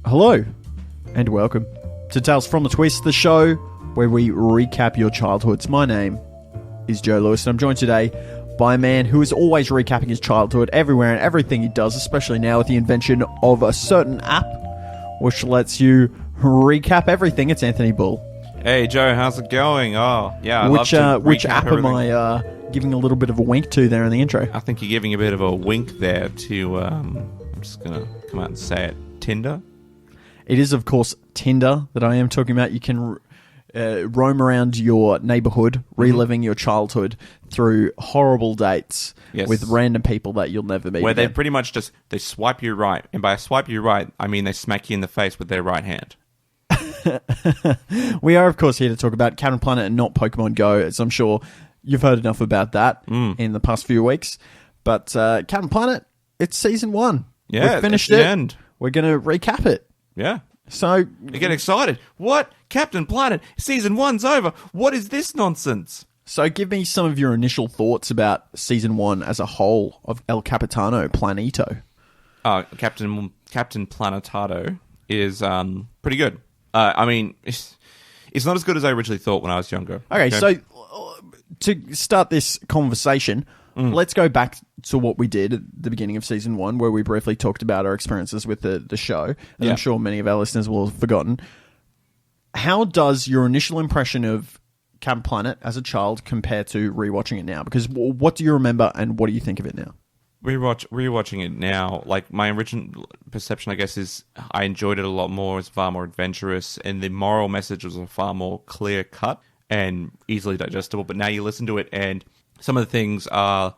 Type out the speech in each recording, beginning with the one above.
Hello, and welcome to Tales from the Twist, the show where we recap your childhoods. My name is Joe Lewis, and I'm joined today by a man who is always recapping his childhood everywhere and everything he does, especially now with the invention of a certain app which lets you recap everything. It's Anthony Bull. Hey Joe, how's it going? Oh, yeah, I Which love to which recap app everything. am I giving a little bit of a wink to there in the intro? I think you're giving a bit of a wink there to, I'm just going to come out and say it, Tinder. It is, of course, Tinder that I am talking about. You can roam around your neighborhood, reliving your childhood through horrible dates with random people that you'll never meet Where again. they pretty much just, they swipe you right. And by swipe you right, I mean they smack you in the face with their right hand. We are, of course, here to talk about Captain Planet and not Pokemon Go, as I'm sure you've heard enough about that in the past few weeks. But Captain Planet, it's Season 1. Yeah, We've finished it's the it. end. We're going to recap it. Yeah. So, You get excited. What? Captain Planet, Season 1's over. What is this nonsense? so give me some of your initial thoughts about Season 1 as a whole of El Capitano Planito. Captain Planetado is pretty good. I mean, it's not as good as I originally thought when I was younger. Okay, so to start this conversation, let's go back to what we did at the beginning of Season 1, where we briefly talked about our experiences with the show. And I'm sure many of our listeners will have forgotten. How does your initial impression of Captain Planet as a child compare to rewatching it now? Because what do you remember and what do you think of it now? Rewatching it now, like my original perception, I guess, is I enjoyed it a lot more. It's far more adventurous, and the moral message was far more clear cut and easily digestible. But now you listen to it, and some of the things are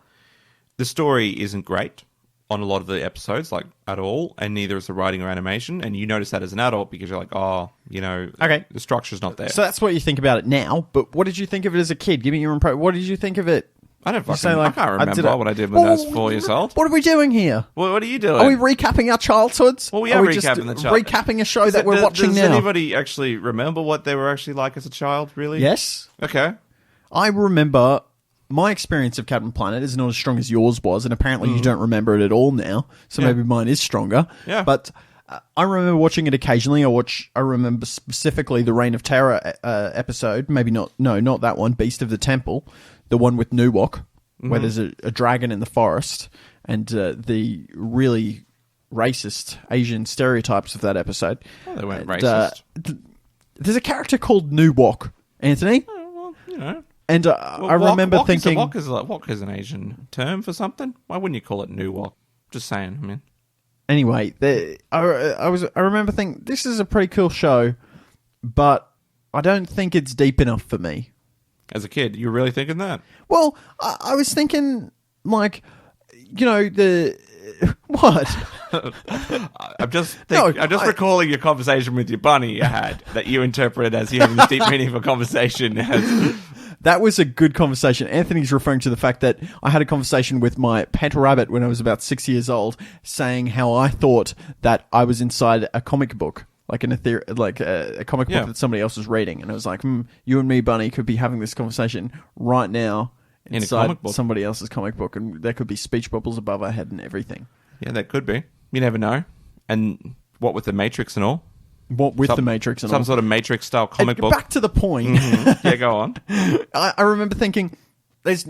the story isn't great on a lot of the episodes, like at all, and neither is the writing or animation. And you notice that as an adult because you're like, the structure's not there. So that's what you think about it now. But what did you think of it as a kid? Give me your impression. What did you think of it? I don't fucking. like, I can't remember what I did when I was 4 years old. What are we doing here? What are you doing? Are we recapping our childhoods? Well, we are recapping the child. Recapping a show that we're watching does now. Does anybody actually remember what they were actually like as a child, really? Yes. Okay. I remember my experience of Captain Planet is not as strong as yours was, and apparently you don't remember it at all now, so maybe mine is stronger. Yeah. But I remember watching it occasionally. I remember specifically the Reign of Terror episode. Maybe not that one, Beast of the Temple, the one with Nuwok, where there's a dragon in the forest, and the really racist Asian stereotypes of that episode. Well, they weren't racist. There's a character called Nuwok, Anthony. Well, you know. And I remember thinking... Wok is an Asian term for something. Why wouldn't you call it Nuwok? Just saying, I mean. Anyway, I remember thinking, this is a pretty cool show, but I don't think it's deep enough for me. As a kid, you were really thinking that? Well, I was thinking, like, what? I'm just recalling your conversation with your bunny you had that you interpreted as you having this deep meaningful conversation. That was a good conversation. Anthony's referring to the fact that I had a conversation with my pet rabbit when I was about 6 years old, saying how I thought that I was inside a comic book, like a comic book that somebody else was reading, and I was like, you and me, Bunny, could be having this conversation right now inside a comic book. Somebody else's comic book, and there could be speech bubbles above our head and everything. Yeah, that could be. You never know. And what with the Matrix and all? What with the Matrix and all? Some sort of Matrix-style comic book. Back to the point. Yeah, go on. I remember thinking, there's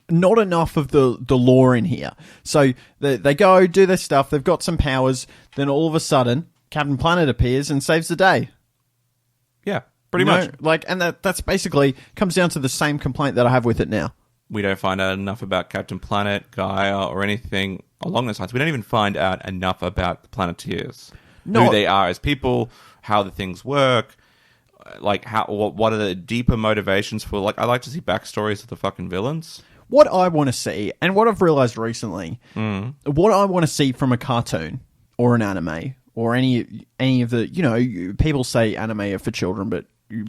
not enough of the lore in here. So they go, do their stuff, they've got some powers, then all of a sudden, Captain Planet appears and saves the day. Yeah, pretty much. And that's basically comes down to the same complaint that I have with it now. We don't find out enough about Captain Planet, Gaia, or anything along those lines. We don't even find out enough about the Planeteers. Who they are as people, how the things work, like what are the deeper motivations for, like, I like to see backstories of the fucking villains. What I want to see, and what I've realized recently, what I want to see from a cartoon or an anime or any of the, people say anime are for children, but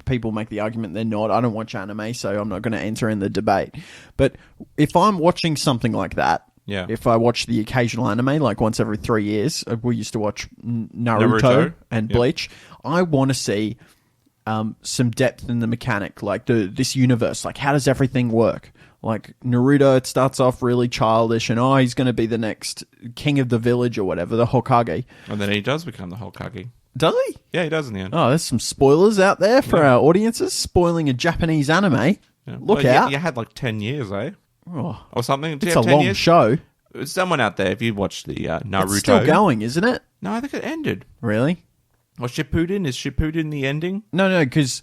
people make the argument they're not. I don't watch anime, so I'm not going to enter in the debate. But if I'm watching something like that, if I watch the occasional anime, like once every 3 years, we used to watch Naruto and Bleach, I want to see some depth in the mechanic, like this universe. Like, how does everything work? Like, Naruto, it starts off really childish, and he's going to be the next king of the village or whatever, the Hokage. And then he does become the Hokage. Does he? Yeah, he does in the end. Oh, there's some spoilers out there for our audiences. Spoiling a Japanese anime. Yeah. Look Well, out. You had like 10 years, eh? Oh, Or something. Do you it's have a 10 long years? show. Someone out there, if you watched the Naruto. It's still going, isn't it? No, I think it ended. Really? Or Shippuden? Is Shippuden the ending? No, because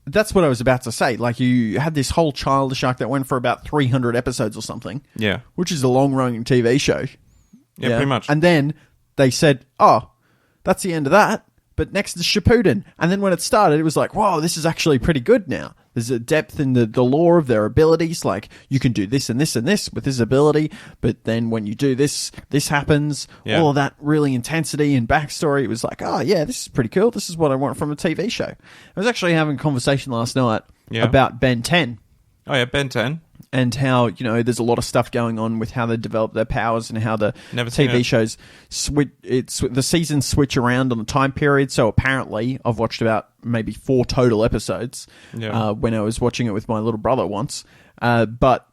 that's what I was about to say. Like, you had this whole childish arc that went for about 300 episodes or something. Yeah. Which is a long-running TV show. Yeah, pretty much. And then they said, oh, that's the end of that. But next is Shippuden. And then when it started, it was like, whoa, this is actually pretty good now. There's a depth in the lore of their abilities. Like, you can do this and this and this with this ability. But then when you do this, this happens. Yeah. All of that really intensity and backstory. It was like, oh, yeah, this is pretty cool. This is what I want from a TV show. I was actually having a conversation last night about Ben 10. Oh, yeah, Ben 10. And how, you know, there's a lot of stuff going on with how they develop their powers and how the TV shows the seasons switch around on the time period. So apparently, I've watched about maybe 4 total episodes when I was watching it with my little brother once. But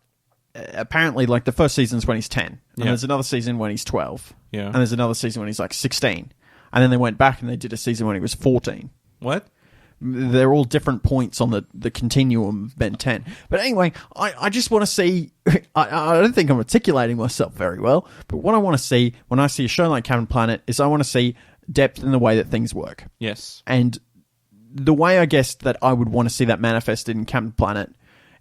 apparently, like, the first season's when he's 10. And there's another season when he's 12. Yeah. And there's another season when he's like 16. And then they went back and they did a season when he was 14. What? They're all different points on the continuum of Ben 10. But anyway, I just want to see... I don't think I'm articulating myself very well, but what I want to see when I see a show like Captain Planet is I want to see depth in the way that things work. Yes. And the way I guess that I would want to see that manifested in Captain Planet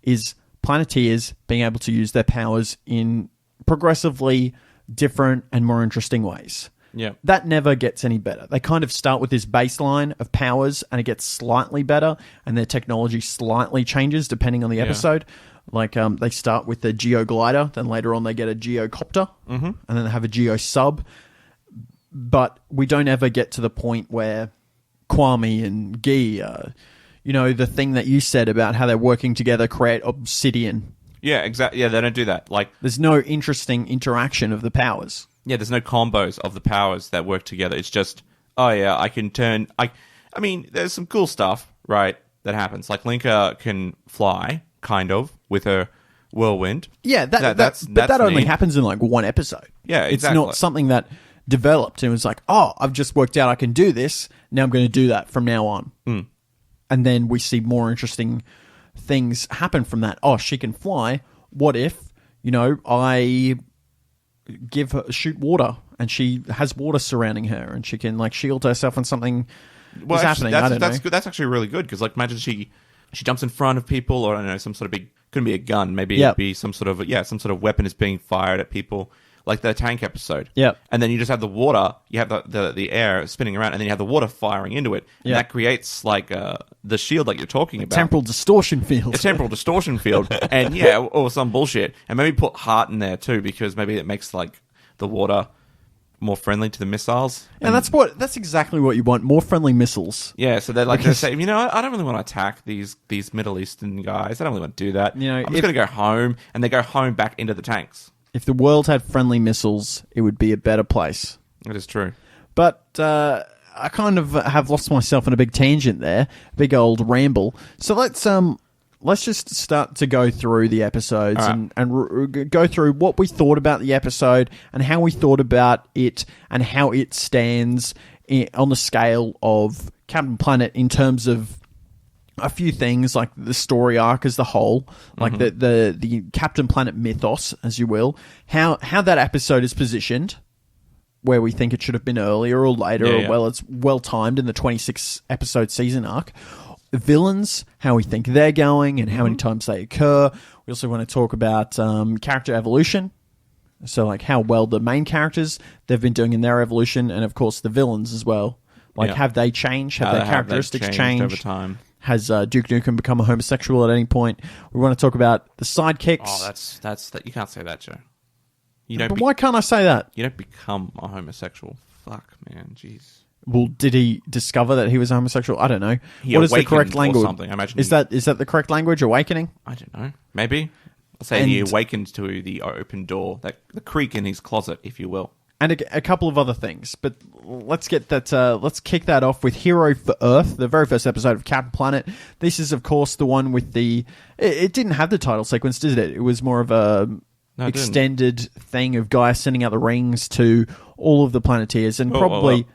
is Planeteers being able to use their powers in progressively different and more interesting ways. Yeah. That never gets any better. They kind of start with this baseline of powers and it gets slightly better and their technology slightly changes depending on the episode. Like they start with the geoglider, then later on they get a geocopter, and then they have a geosub. But we don't ever get to the point where Kwame and Guy, you know, the thing that you said about how they're working together create obsidian. Yeah, exactly. Yeah, they don't do that. Like, there's no interesting interaction of the powers. Yeah, there's no combos of the powers that work together. It's just, oh yeah, I can turn... I mean, there's some cool stuff, right, that happens. Like, Linka can fly, kind of, with her whirlwind. Yeah, that's only happens in, like, one episode. Yeah, exactly. It's not something that developed and was like, oh, I've just worked out I can do this, now I'm going to do that from now on. And then we see more interesting things happen from that. Oh, she can fly. What if, you know, I... shoot water and she has water surrounding her and she can like shield herself when something is happening. That's good. That's actually really good because like imagine she jumps in front of people or I don't know some sort of big couldn't be a gun maybe it'd be some sort of weapon is being fired at people like the tank episode. Yeah, and then you just have the water, you have the air spinning around, and then you have the water firing into it, and that creates like the shield like you're talking about. Temporal distortion field. A temporal distortion field, and or some bullshit, and maybe put heart in there too because maybe it makes like the water more friendly to the missiles. And that's exactly what you want, more friendly missiles. Yeah, so they're like they say, you know, I don't really want to attack these Middle Eastern guys. I don't really want to do that. You know, I'm just going to go home, and they go home back into the tanks. If the world had friendly missiles, it would be a better place. It is true. But I kind of have lost myself in a big tangent there, big old ramble. So let's just start to go through the episodes and go through what we thought about the episode and how we thought about it and how it stands on the scale of Captain Planet in terms of a few things like the story arc as the whole, like the Captain Planet mythos, as you will, how that episode is positioned, where we think it should have been earlier or later, it's well timed in the 26 episode season arc. The villains, how we think they're going, and how many times they occur. We also want to talk about character evolution. So, like, how well the main characters, they've been doing in their evolution, and, of course, the villains as well. Like, have they changed? Have their characteristics changed over time? Has Duke Nukem become a homosexual at any point? We want to talk about the sidekicks. Oh, that's you can't say that, Joe. But why can't I say that? You don't become a homosexual. Fuck, man. Jeez. Well, did he discover that he was homosexual? I don't know. What is the correct language? Something. I imagine is that the correct language? Awakening? I don't know. Maybe. I'll say he awakened to the open door, the creak in his closet, if you will. And a couple of other things, but let's get that. Let's kick that off with Hero for Earth, the very first episode of Captain Planet. This is, of course, the one with the. It didn't have the title sequence, did it? It was more of a extended thing of guys sending out the rings to all of the Planeteers, and probably.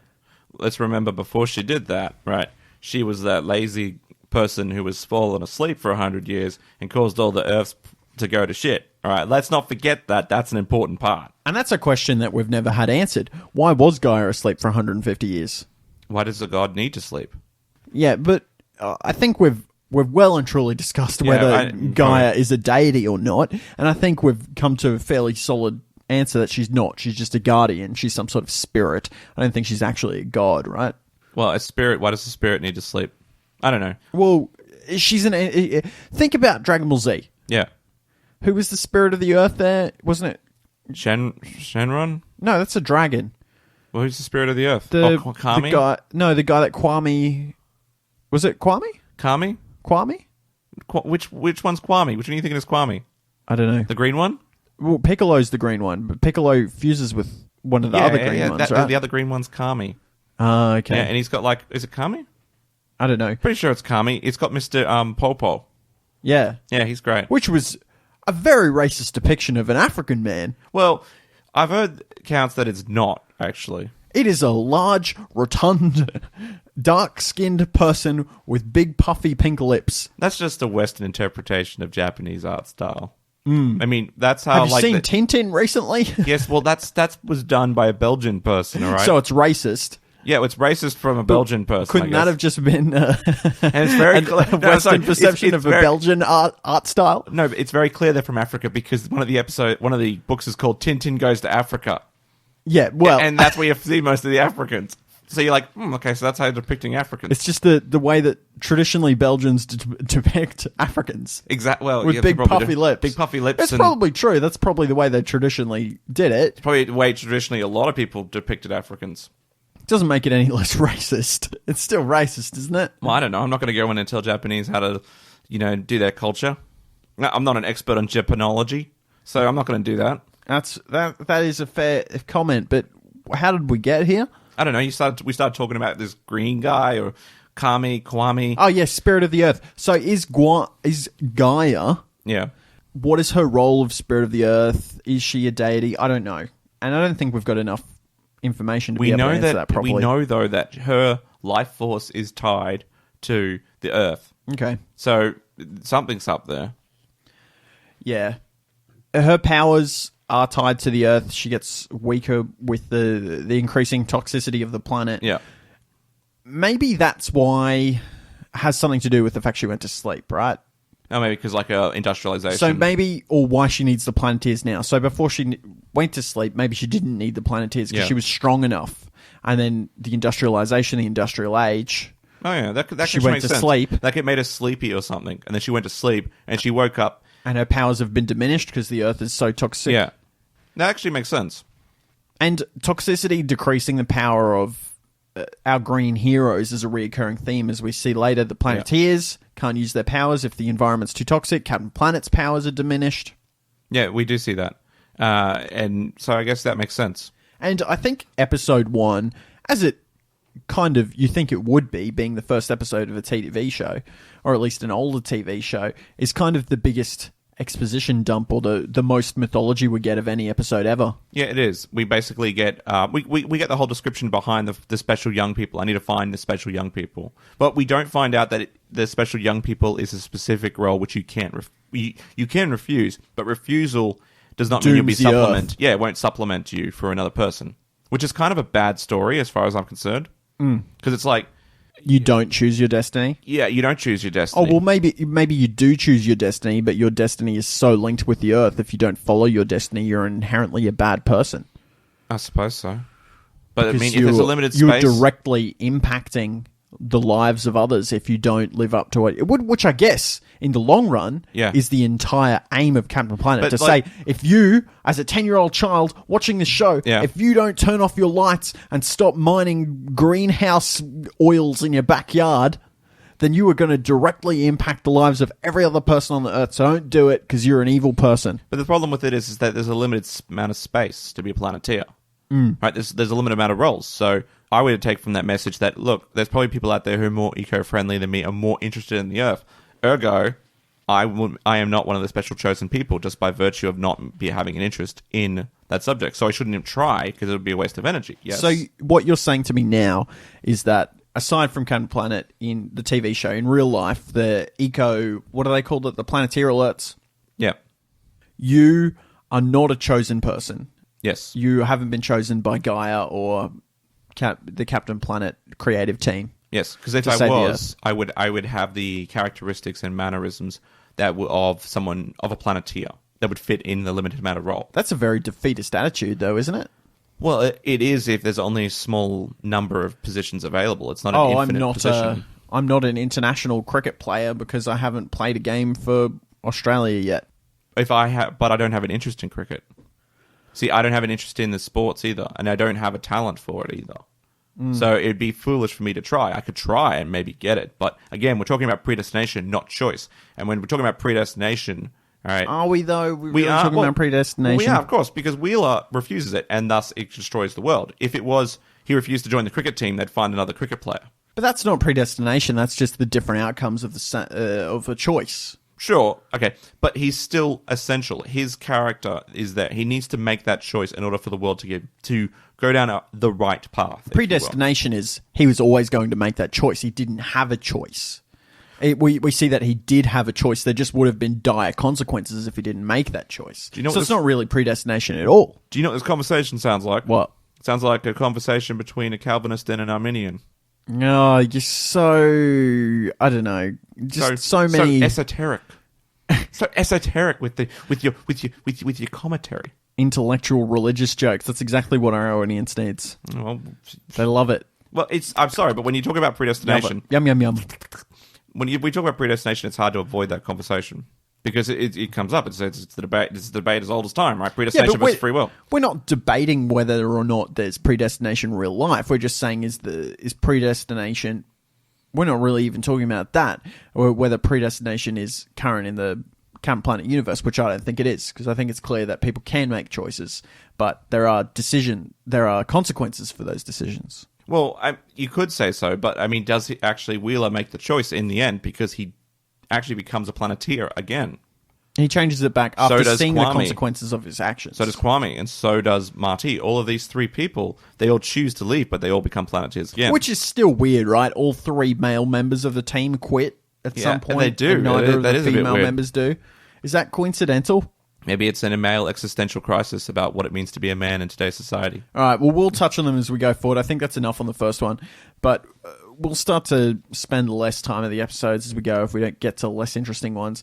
let's remember before she did that, right? She was that lazy person who was fallen asleep for 100 years and caused all the Earths to go to shit. All right, let's not forget that. That's an important part. And that's a question that we've never had answered. Why was Gaia asleep for 150 years? Why does a god need to sleep? Yeah, but I think we've well and truly discussed whether Gaia is a deity or not, and I think we've come to a fairly solid answer that she's not. She's just a guardian. She's some sort of spirit. I don't think she's actually a god, right? Well, a spirit. Why does a spirit need to sleep? I don't know. Well, she's think about Dragon Ball Z. Yeah. Who was the spirit of the earth there? Wasn't it? Shenron? No, that's a dragon. Well, who's the spirit of the earth? The Kami? guy that Kwame... Was it Kwame? Kami? Kwame? Which one's Kwame? Which one are you thinking is Kwame? I don't know. The green one? Well, Piccolo's the green one, but Piccolo fuses with one of the other green ones, right? The other green one's Kami. Okay. Yeah, and he's got is it Kami? I don't know. Pretty sure it's Kami. It's got Mr. Popo. Yeah. Yeah, he's great. Which was a very racist depiction of an African man. Well, I've heard accounts that it's not, actually. It is a large, rotund, dark-skinned person with big, puffy pink lips. That's just a Western interpretation of Japanese art style. I mean, that's how... Have you seen Tintin recently? Yes, well, that was done by a Belgian person, all right? So it's racist. Yeah, it's racist from a Belgian person. Couldn't that have just been and it's very clear. a Western perception of a Belgian art style? No, but it's very clear they're from Africa because one of the books is called Tintin Goes to Africa. Yeah, well... And that's where you see most of the Africans. So you're like, okay, so that's how you're depicting Africans. It's just the way that traditionally Belgians depict Africans. Exactly. Well, with big puffy lips. Big puffy lips. That's probably true. That's probably the way they traditionally did it. It's probably the way traditionally a lot of people depicted Africans. Doesn't make it any less racist. It's still racist, isn't it? Well, I don't know. I'm not going to go in and tell Japanese how to, do their culture. I'm not an expert on Japanology, so I'm not going to do that. That is a fair comment, but how did we get here? I don't know. We started talking about this green guy or Kami, Kwame. Oh yes, spirit of the earth. So is Gaia? Yeah. What is her role of spirit of the earth? Is she a deity? I don't know, and I don't think we've got enough information to be able to answer that properly. We know though that her life force is tied to the earth. Okay. So something's up there. Yeah. Her powers are tied to the earth. She gets weaker with the increasing toxicity of the planet. Yeah. Maybe that's why it has something to do with the fact she went to sleep, right? Oh, maybe because industrialization. So maybe, or why she needs the Planeteers now. So before she went to sleep, maybe she didn't need the Planeteers because she was strong enough. And then the industrialization, the industrial age. Oh yeah, that she went to sleep. Like it made her sleepy or something, and then she went to sleep and she woke up, and her powers have been diminished because the Earth is so toxic. Yeah, that actually makes sense. And toxicity decreasing the power of our green heroes is a reoccurring theme, as we see later. The Planeteers can't use their powers if the environment's too toxic. Captain Planet's powers are diminished. Yeah, we do see that. And so I guess that makes sense. And I think episode 1, as it kind of, you think it would be, being the first episode of a TV show, or at least an older TV show, is kind of the biggest exposition dump or the most mythology we get of any episode ever. Yeah, it is. We basically get we get the whole description behind the special young people. I need to find the special young people, but we don't find out that the special young people is a specific role which you can't you can refuse, but refusal does not mean you'll be supplement. Yeah, it won't supplement you for another person, which is kind of a bad story as far as I'm concerned, because it's like. You don't choose your destiny? Yeah, you don't choose your destiny. Oh, well, maybe you do choose your destiny, but your destiny is so linked with the Earth, if you don't follow your destiny, you're inherently a bad person. I suppose so. But I mean, if there's a limited space... You're directly impacting the lives of others if you don't live up to it. Which I guess, in the long run, is the entire aim of Captain Planet. Say, if you, as a 10-year-old child watching this show, if you don't turn off your lights and stop mining greenhouse oils in your backyard, then you are going to directly impact the lives of every other person on the Earth. So don't do it because you're an evil person. But the problem with it is that there's a limited amount of space to be a Planeteer. Right? There's a limited amount of roles. So I would take from that message that, look, there's probably people out there who are more eco-friendly than me, are more interested in the Earth. Ergo, I am not one of the special chosen people just by virtue of not having an interest in that subject. So I shouldn't even try because it would be a waste of energy. Yes. So what you're saying to me now is that aside from Captain Planet in the TV show, in real life, the what do they call it? The Planeteer alerts. Yeah. You are not a chosen person. Yes. You haven't been chosen by Gaia or the Captain Planet creative team. Yes, because if I was, I would have the characteristics and mannerisms that were of a Planeteer that would fit in the limited amount of role. That's a very defeatist attitude, though, isn't it? Well, it is if there's only a small number of positions available. It's not an infinite position. I'm not an international cricket player because I haven't played a game for Australia yet. But I don't have an interest in cricket. See, I don't have an interest in the sports either, and I don't have a talent for it either. So it'd be foolish for me to try. I could try and maybe get it. But again, we're talking about predestination, not choice. And when we're talking about predestination, all right. Are we, though? We are talking about predestination? We are, of course, because Wheeler refuses it, and thus it destroys the world. If it was he refused to join the cricket team, they'd find another cricket player. But that's not predestination. That's just the different outcomes of a choice. Sure, okay, but he's still essential. His character is there. He needs to make that choice in order for the world to go down the right path. Predestination is he was always going to make that choice. He didn't have a choice. We see that he did have a choice. There just would have been dire consequences if he didn't make that choice. So it's not really predestination at all. Do you know what this conversation sounds like? What? It sounds like a conversation between a Calvinist and an Arminian. No, you're so... I don't know. Just so many... So esoteric. So esoteric with your commentary. Intellectual religious jokes. That's exactly what our audience needs. Well, they love it. Well, I'm sorry, but when you talk about predestination... Yum, yum, yum. When we talk about predestination, it's hard to avoid that conversation. Because it comes up. It's the debate. It's the debate as old as time, right? Predestination versus free will. We're not debating whether or not there's predestination in real life. We're just saying is predestination. We're not really even talking about that, or whether predestination is current in the Captain Planet universe, which I don't think it is, because I think it's clear that people can make choices, but there are consequences for those decisions. Well, you could say so, but I mean, does Wheeler make the choice in the end because he actually becomes a Planeteer again? He changes it back after seeing the consequences of his actions. So does Kwame, and so does Marty. All of these three people, they all choose to leave, but they all become Planeteers again. Which is still weird, right? All three male members of the team quit at some point. And they do. And neither of the female members do. Is that coincidental? Maybe it's a male existential crisis about what it means to be a man in today's society. All right, well, we'll touch on them as we go forward. I think that's enough on the first one. But we'll start to spend less time of the episodes as we go if we don't get to less interesting ones.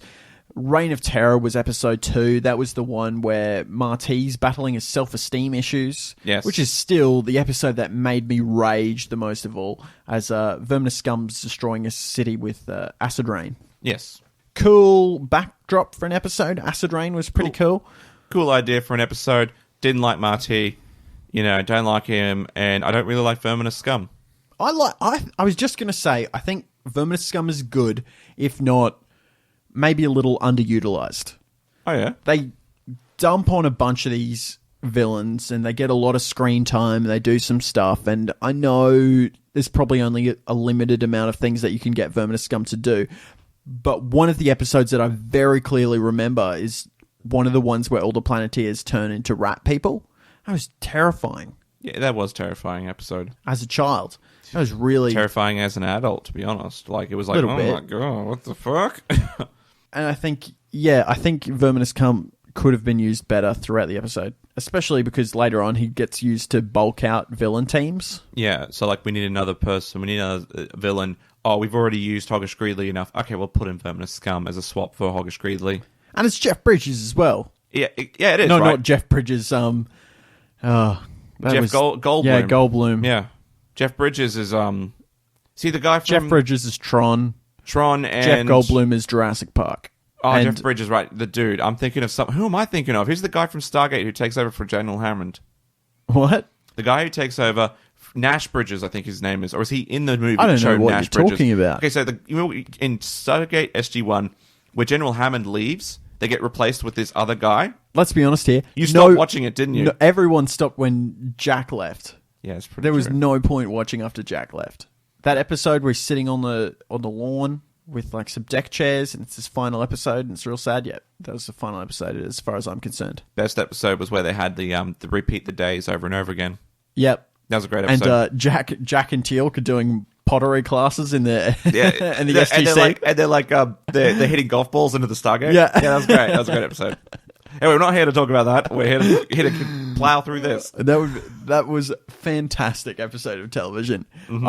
Reign of Terror was episode 2. That was the one where Marty's battling his self-esteem issues. Yes. Which is still the episode that made me rage the most of all, as Verminous Scum's destroying a city with acid rain. Yes. Cool backdrop for an episode. Acid rain was pretty cool. Cool idea for an episode. Didn't like Marty. Don't like him. And I don't really like Verminous Scum. I was just going to say, I think Verminous Scum is good, if not maybe a little underutilized. Oh, yeah? They dump on a bunch of these villains and they get a lot of screen time. They do some stuff. And I know there's probably only a limited amount of things that you can get Verminous Scum to do. But one of the episodes that I very clearly remember is one of the ones where all the Planeteers turn into rat people. That was terrifying. Yeah, that was a terrifying episode. As a child. That was really... terrifying as an adult, to be honest. Like, it was like, oh my god, what the fuck? And I think Verminous Scum could have been used better throughout the episode. Especially because later on he gets used to bulk out villain teams. Yeah, so like we need another person, we need another villain. Oh, we've already used Hoggish Greedley enough. Okay, we'll put in Verminous Scum as a swap for Hoggish Greedley. And it's Jeff Bridges as well. Yeah, it is, no, right? Not Jeff Bridges, Jeff Goldblum. Yeah, Goldblum. Yeah. Jeff Bridges is, see the guy from... Jeff Bridges is Tron. And... Jeff Goldblum is Jurassic Park. Oh, and Jeff Bridges, right. The dude. I'm thinking of some... Who am I thinking of? Who's the guy from Stargate who takes over for General Hammond? What? The guy who takes over... Nash Bridges, I think his name is. Or is he in the movie? I don't know what you're talking about. Okay, so in Stargate SG-1, where General Hammond leaves, they get replaced with this other guy. Let's be honest here. You stopped watching it, didn't you? No, everyone stopped when Jack left. Yeah, it's pretty There was no point watching after Jack left. That episode where he's sitting on the lawn with like some deck chairs, and it's his final episode, and it's real sad. Yeah, that was the final episode as far as I'm concerned. Best episode was where they had the repeat the days over and over again. Yep. That was a great episode. And Jack and Teal'c are doing pottery classes in the in the STC. And they're hitting golf balls into the Stargate. Yeah. That was great. That was a great episode. Anyway, we're not here to talk about that. We're here to plow through this. That was a fantastic episode of television. Mm-hmm.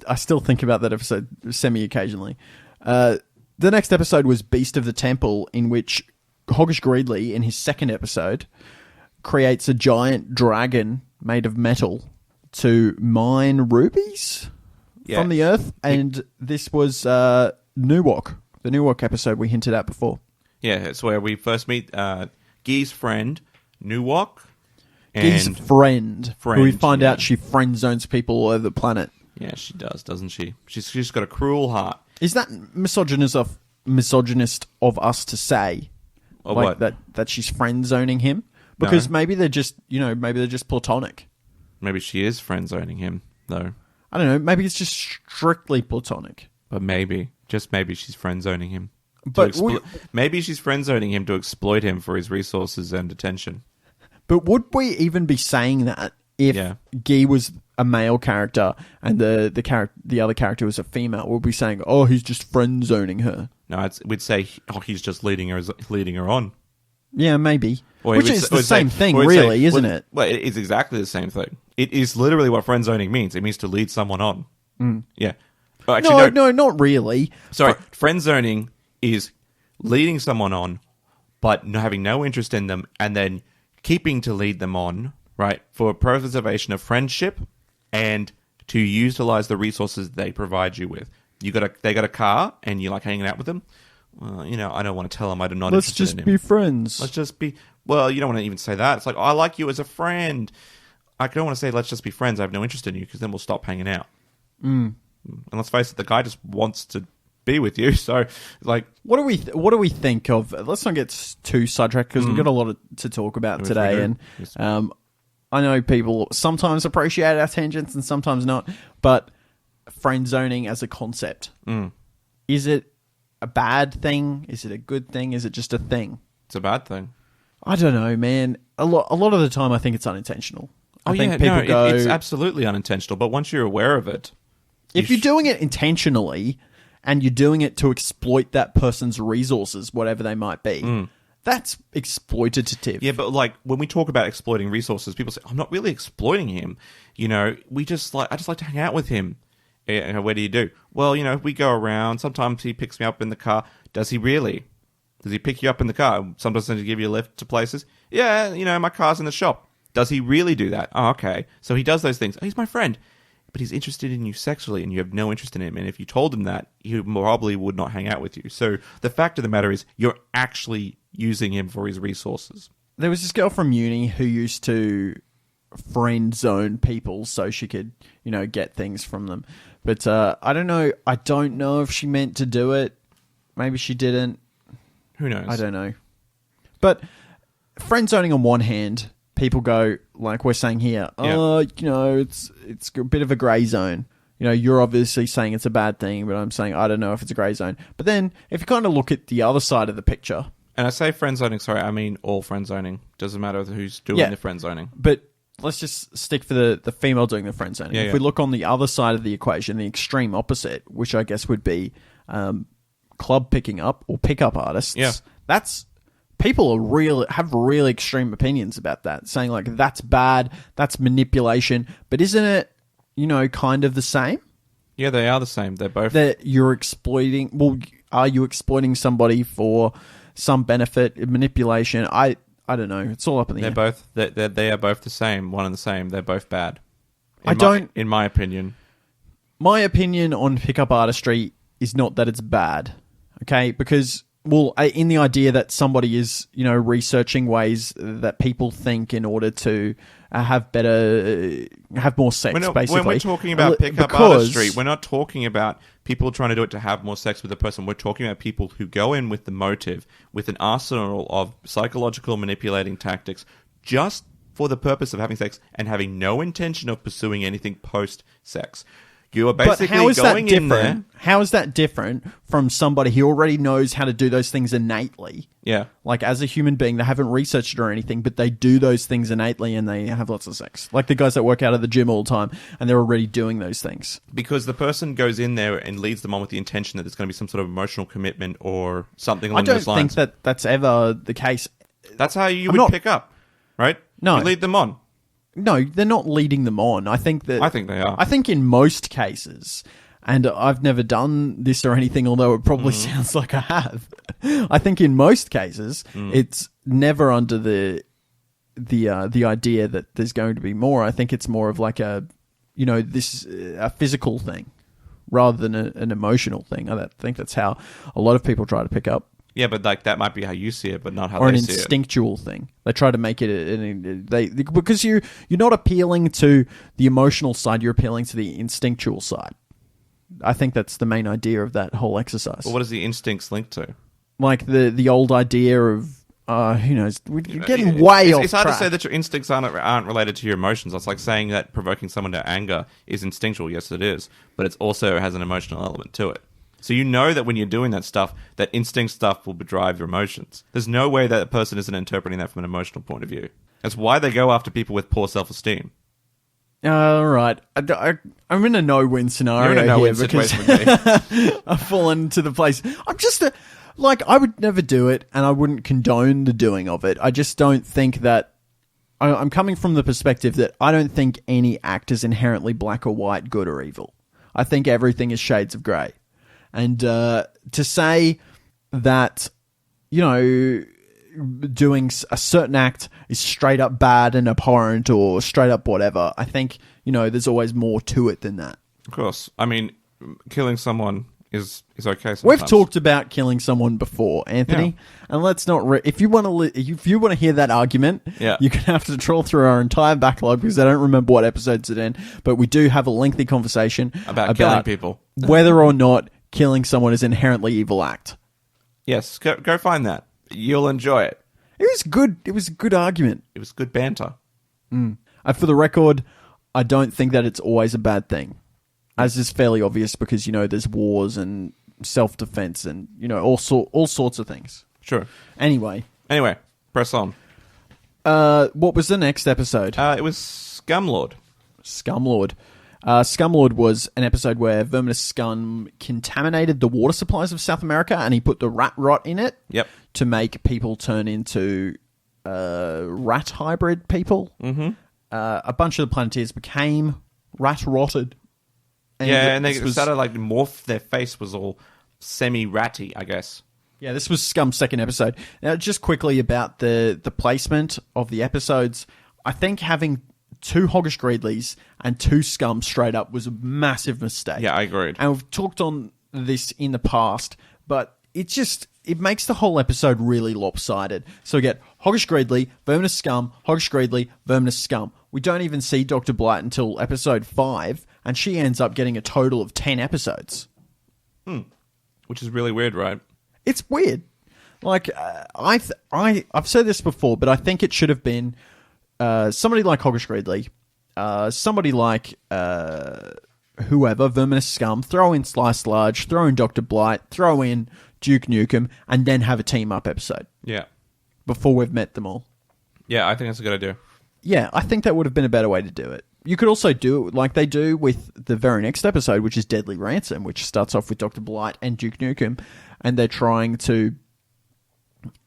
I still think about that episode semi-occasionally. The next episode was Beast of the Temple, in which Hoggish Greedley, in his second episode, creates a giant dragon made of metal to mine rubies from the earth. And this was Nuwok, the Nuwok episode we hinted at before. Yeah, it's where we first meet Guy's friend, Nuwok. Guy's friend, who we find out she friend zones people all over the planet. Yeah, she does, doesn't she? She's got a cruel heart. Is that misogynist of us to say? Or like what? That she's friend zoning him? Because maybe they're just platonic. Maybe she is friend zoning him, though. I don't know. Maybe it's just strictly platonic. But just maybe she's friend zoning him. But maybe she's friend zoning him to exploit him for his resources and attention. But would we even be saying that if Guy was a male character and the other character was a female? Would we be saying, oh, he's just friend zoning her? No, we'd say, oh, he's just leading her on. Yeah, maybe. Which is the same thing, really, isn't it? Well, it is exactly the same thing. It is literally what friend zoning means. It means to lead someone on. Mm. Yeah. Oh, actually, no, not really. Sorry, friend zoning is leading someone on, but having no interest in them, and then keeping to lead them on, right, for preservation of friendship and to utilize the resources they provide you with. They got a car, and you like hanging out with them. Well, I don't want to tell them I'm not interested in him. Let's just be friends. Let's just be... Well, you don't want to even say that. It's like, I like you as a friend. I don't want to say, let's just be friends. I have no interest in you, because then we'll stop hanging out. Mm. And let's face it, the guy just wants to be with you. So, like... What do we think of... Let's not get too sidetracked, because we've got a lot to talk about today. And I know people sometimes appreciate our tangents and sometimes not, but friend zoning as a concept. Is it a bad thing? Is it a good thing? Is it just a thing? It's a bad thing. I don't know, man. A lot of the time, I think it's unintentional. It's absolutely unintentional. But once you're aware of it, if you're doing it intentionally and you're doing it to exploit that person's resources, whatever they might be, that's exploitative. Yeah, but like when we talk about exploiting resources, people say, "I'm not really exploiting him." I just like to hang out with him. Where do you do? Well, we go around. Sometimes he picks me up in the car. Does he really? Does he pick you up in the car? Sometimes he give you a lift to places. Yeah, my car's in the shop. Does he really do that? Oh, okay. So he does those things. Oh, he's my friend. But he's interested in you sexually and you have no interest in him. And if you told him that, he probably would not hang out with you. So the fact of the matter is you're actually using him for his resources. There was this girl from uni who used to friend zone people so she could, get things from them. But I don't know. I don't know if she meant to do it. Maybe she didn't. Who knows? I don't know. But friend zoning on one hand, people go, like we're saying here, it's a bit of a grey zone. You're obviously saying it's a bad thing, but I'm saying I don't know if it's a grey zone. But then if you kind of look at the other side of the picture... And I say friend zoning, sorry, I mean all friend zoning. Doesn't matter who's doing the friend zoning. But let's just stick for the female doing the friend zoning. If we look on the other side of the equation, the extreme opposite, which I guess would be club picking up or pickup artists, that's... People have really extreme opinions about that, saying like that's bad, that's manipulation. But isn't it, kind of the same? Yeah, they are the same. They're both. That you're exploiting. Well, are you exploiting somebody for some benefit, manipulation? I don't know. It's all up in the air. They are both the same, one and the same. They're both bad. In my opinion. My opinion on pickup artistry is not that it's bad, okay? Because... Well, in the idea that somebody is, researching ways that people think in order to have more sex, basically. When we're talking about pickup artistry, we're not talking about people trying to do it to have more sex with a person. We're talking about people who go in with the motive, with an arsenal of psychological manipulating tactics, just for the purpose of having sex and having no intention of pursuing anything post-sex. You are basically how is going that in there. different? How is that different from somebody who already knows how to do those things innately? Yeah. Like, as a human being, they haven't researched it or anything, but they do those things innately and they have lots of sex. Like the guys that work out at the gym all the time and they're already doing those things. Because the person goes in there and leads them on with the intention that there's going to be some sort of emotional commitment or something along those lines. I don't think that that's ever the case. That's how you would pick up, right? No. You lead them on. No, they're not leading them on. I think they are. I think in most cases, and I've never done this or anything, although it probably sounds like I have. I think in most cases, it's never under the idea that there's going to be more. I think it's more of like a physical thing rather than an emotional thing. I think that's how a lot of people try to pick up. Yeah, but like that might be how you see it, but not how or they an see it. Instinctual thing. They try to make it because you're not appealing to the emotional side. You're appealing to the instinctual side. I think that's the main idea of that whole exercise. Well, what is the instincts linked to? Like the old idea of who knows? We're getting way off track. It's hard to say that your instincts aren't related to your emotions. It's like saying that provoking someone to anger is instinctual. Yes, it is, but it also has an emotional element to it. So you know that when you're doing that stuff, that instinct stuff will drive your emotions. There's no way that a person isn't interpreting that from an emotional point of view. That's why they go after people with poor self-esteem. All right. I'm in a no-win scenario. You're in a no-win here because situation with me. I've fallen to the place. I'm just I would never do it, and I wouldn't condone the doing of it. I just don't think that. I'm coming from the perspective that I don't think any act is inherently black or white, good or evil. I think everything is shades of grey. And to say that, doing a certain act is straight up bad and abhorrent or straight up whatever, I think, there's always more to it than that. Of course. I mean, killing someone is okay sometimes. We've talked about killing someone before, Anthony, and let's not. If you want to hear that argument, you're gonna have to trawl through our entire backlog because I don't remember what episodes it's in. But we do have a lengthy conversation about killing people, whether or not killing someone is an inherently evil act. Yes, go find that. You'll enjoy it. It was good. It was a good argument. It was good banter. For the record, I don't think that it's always a bad thing. As is fairly obvious because, there's wars and self-defense and, all sorts of things. Sure. Anyway, press on. What was the next episode? It was Scumlord. Scumlord was an episode where Verminous Scum contaminated the water supplies of South America and he put the rat rot in it to make people turn into rat hybrid people. Mm-hmm. A bunch of the Planeteers became rat rotted. And they started morph. Their face was all semi-ratty, I guess. Yeah, this was Scum's second episode. Now, just quickly about the placement of the episodes. I think having 2 Hoggish Greedleys and 2 Scum straight up was a massive mistake. Yeah, I agreed. And we've talked on this in the past, but it makes the whole episode really lopsided. So we get Hoggish Greedley, Verminous Scum, Hoggish Greedley, Verminous Scum. We don't even see Dr. Blight until episode 5, and she ends up getting a total of 10 episodes. Which is really weird, right? It's weird. Like, I've said this before, but I think it should have been somebody like Hoggish Greedley, somebody like whoever, Verminous Scum, throw in Slice Large, throw in Dr. Blight, throw in Duke Nukem, and then have a team-up episode. Yeah. Before we've met them all. Yeah, I think that's a good idea. Yeah, I think that would have been a better way to do it. You could also do it like they do with the very next episode, which is Deadly Ransom, which starts off with Dr. Blight and Duke Nukem, and they're trying to...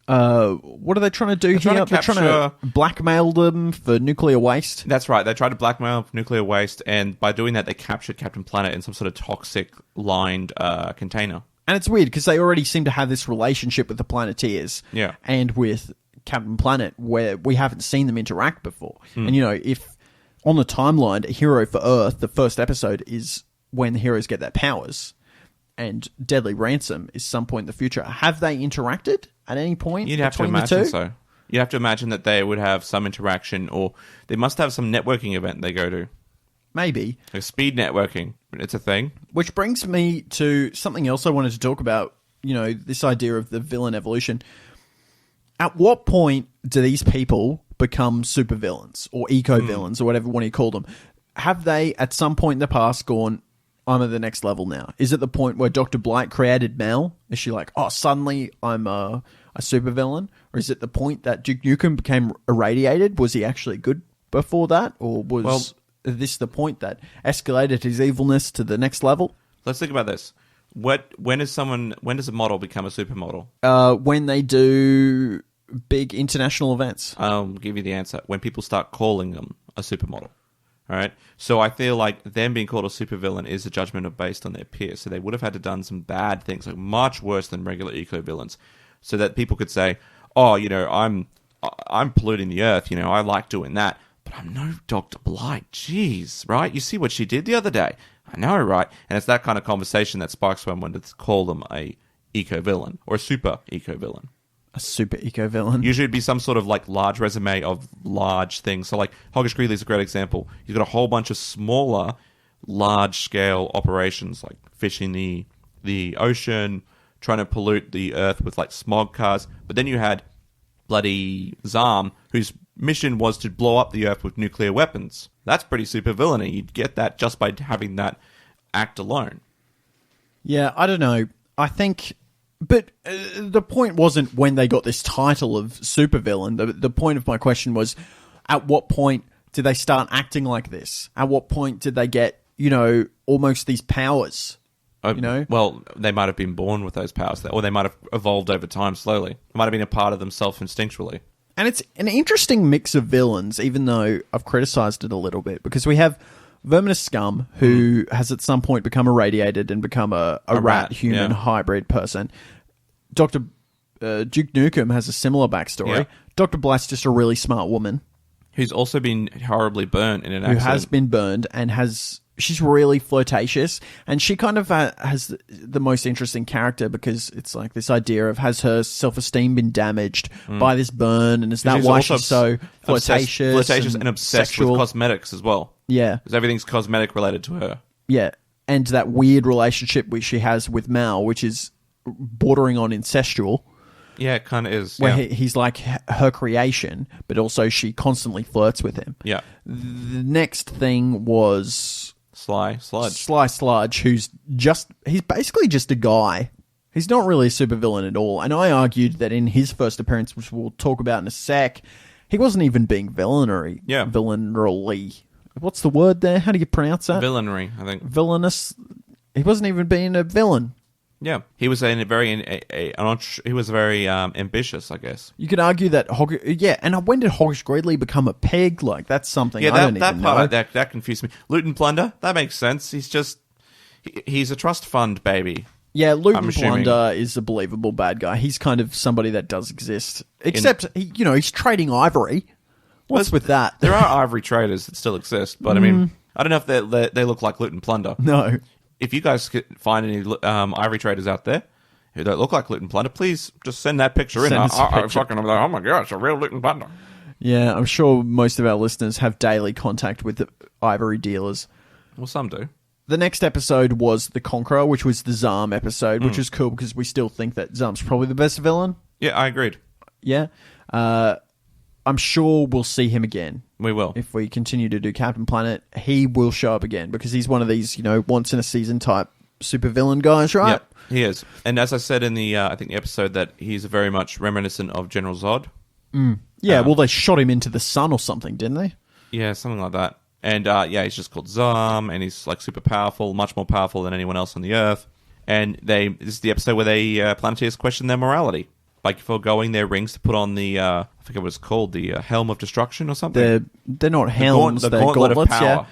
what are they trying to do here? They're trying to blackmail them for nuclear waste. That's right. They tried to blackmail nuclear waste, and by doing that, they captured Captain Planet in some sort of toxic lined container. And it's weird because they already seem to have this relationship with the Planeteers, and with Captain Planet, where we haven't seen them interact before. And if on the timeline, A Hero for Earth, the first episode is when the heroes get their powers, and Deadly Ransom is some point in the future. Have they interacted at any point? You'd have to imagine so. You'd have to imagine that they would have some interaction, or they must have some networking event they go to. Maybe. Like speed networking. It's a thing. Which brings me to something else I wanted to talk about, this idea of the villain evolution. At what point do these people become supervillains or eco-villains or whatever one you call them? Have they, at some point in the past, gone, I'm at the next level now? Is it the point where Dr. Blight created Mel? Is she like, oh, suddenly I'm a supervillain? Or is it the point that Duke Nukem became irradiated? Was he actually good before that? Or was this the point that escalated his evilness to the next level? Let's think about this. When does a model become a supermodel? When they do big international events. I'll give you the answer. When people start calling them a supermodel. All right. So I feel like them being called a supervillain is a judgment based on their peers. So they would have had to done some bad things, like much worse than regular eco-villains, so that people could say, oh, I'm polluting the earth. I like doing that, but I'm no Dr. Blight. Jeez, right? You see what she did the other day? I know, right? And it's that kind of conversation that sparks someone to call them a eco-villain or a super eco-villain. A super eco-villain. Usually it'd be some sort of like large resume of large things. So like Hoggish Greeley's a great example. He's got a whole bunch of smaller, large-scale operations like fishing the ocean, trying to pollute the earth with like smog cars. But then you had bloody Zam, whose mission was to blow up the earth with nuclear weapons. That's pretty super villainy. You'd get that just by having that act alone. Yeah, I don't know. I think... But the point wasn't when they got this title of supervillain. The point of my question was, at what point did they start acting like this? At what point did they get, almost these powers? Well, they might have been born with those powers, or they might have evolved over time slowly. It might have been a part of themselves instinctually. And it's an interesting mix of villains, even though I've criticized it a little bit, because we have Verminous Scum, who has at some point become irradiated and become a rat-human hybrid person. Dr. Duke Nukem has a similar backstory. Yeah. Dr. Blight's just a really smart woman. Who's also been horribly burnt in an accident. Who has been burned and she's really flirtatious. And she kind of has the most interesting character because it's like this idea of, has her self-esteem been damaged by this burn? And is that why she's so flirtatious and obsessed sexual with cosmetics as well? Yeah. Because everything's cosmetic related to her. Yeah. And that weird relationship which she has with Mal, which is bordering on incestual. Yeah, it kind of is. Where he's like her creation, but also she constantly flirts with him. Yeah. The next thing was... Sly Sludge. Sly Sludge, he's basically just a guy. He's not really a supervillain at all. And I argued that in his first appearance, which we'll talk about in a sec, he wasn't even being villainary. Yeah. Villainly. What's the word there? How do you pronounce that? Villainry, I think. Villainous. He wasn't even being a villain. Yeah, he was very ambitious, I guess. You could argue that and when did Hoggish Greeley become a peg? Like, that's something I don't even know. That confused me. Loot and plunder, that makes sense. He's a trust fund baby. Yeah, Loot and Plunder is a believable bad guy. He's kind of somebody that does exist. Except, he's trading ivory. What's with that? There are ivory traders that still exist, but I mean, I don't know if they look like Loot and Plunder. No. If you guys find any ivory traders out there who don't look like Loot and Plunder, please just send that picture in. I'm like, oh my god, it's a real Loot and Plunder. Yeah, I'm sure most of our listeners have daily contact with the ivory dealers. Well, some do. The next episode was The Conqueror, which was the Zam episode, which is cool because we still think that Zam's probably the best villain. Yeah, I agreed. Yeah. I'm sure we'll see him again. We will. If we continue to do Captain Planet, he will show up again because he's one of these, once in a season type supervillain guys, right? Yep, he is. And as I said in the, I think the episode, that he's very much reminiscent of General Zod. Yeah, well, they shot him into the sun or something, didn't they? Yeah, something like that. And he's just called Zam, and he's like super powerful, much more powerful than anyone else on the Earth. And this is the episode where they Planeteers question their morality. Like foregoing their rings to put on the, I forget what it's called, the Helm of Destruction or something. They're not helms, they're gauntlet gauntlets, of power.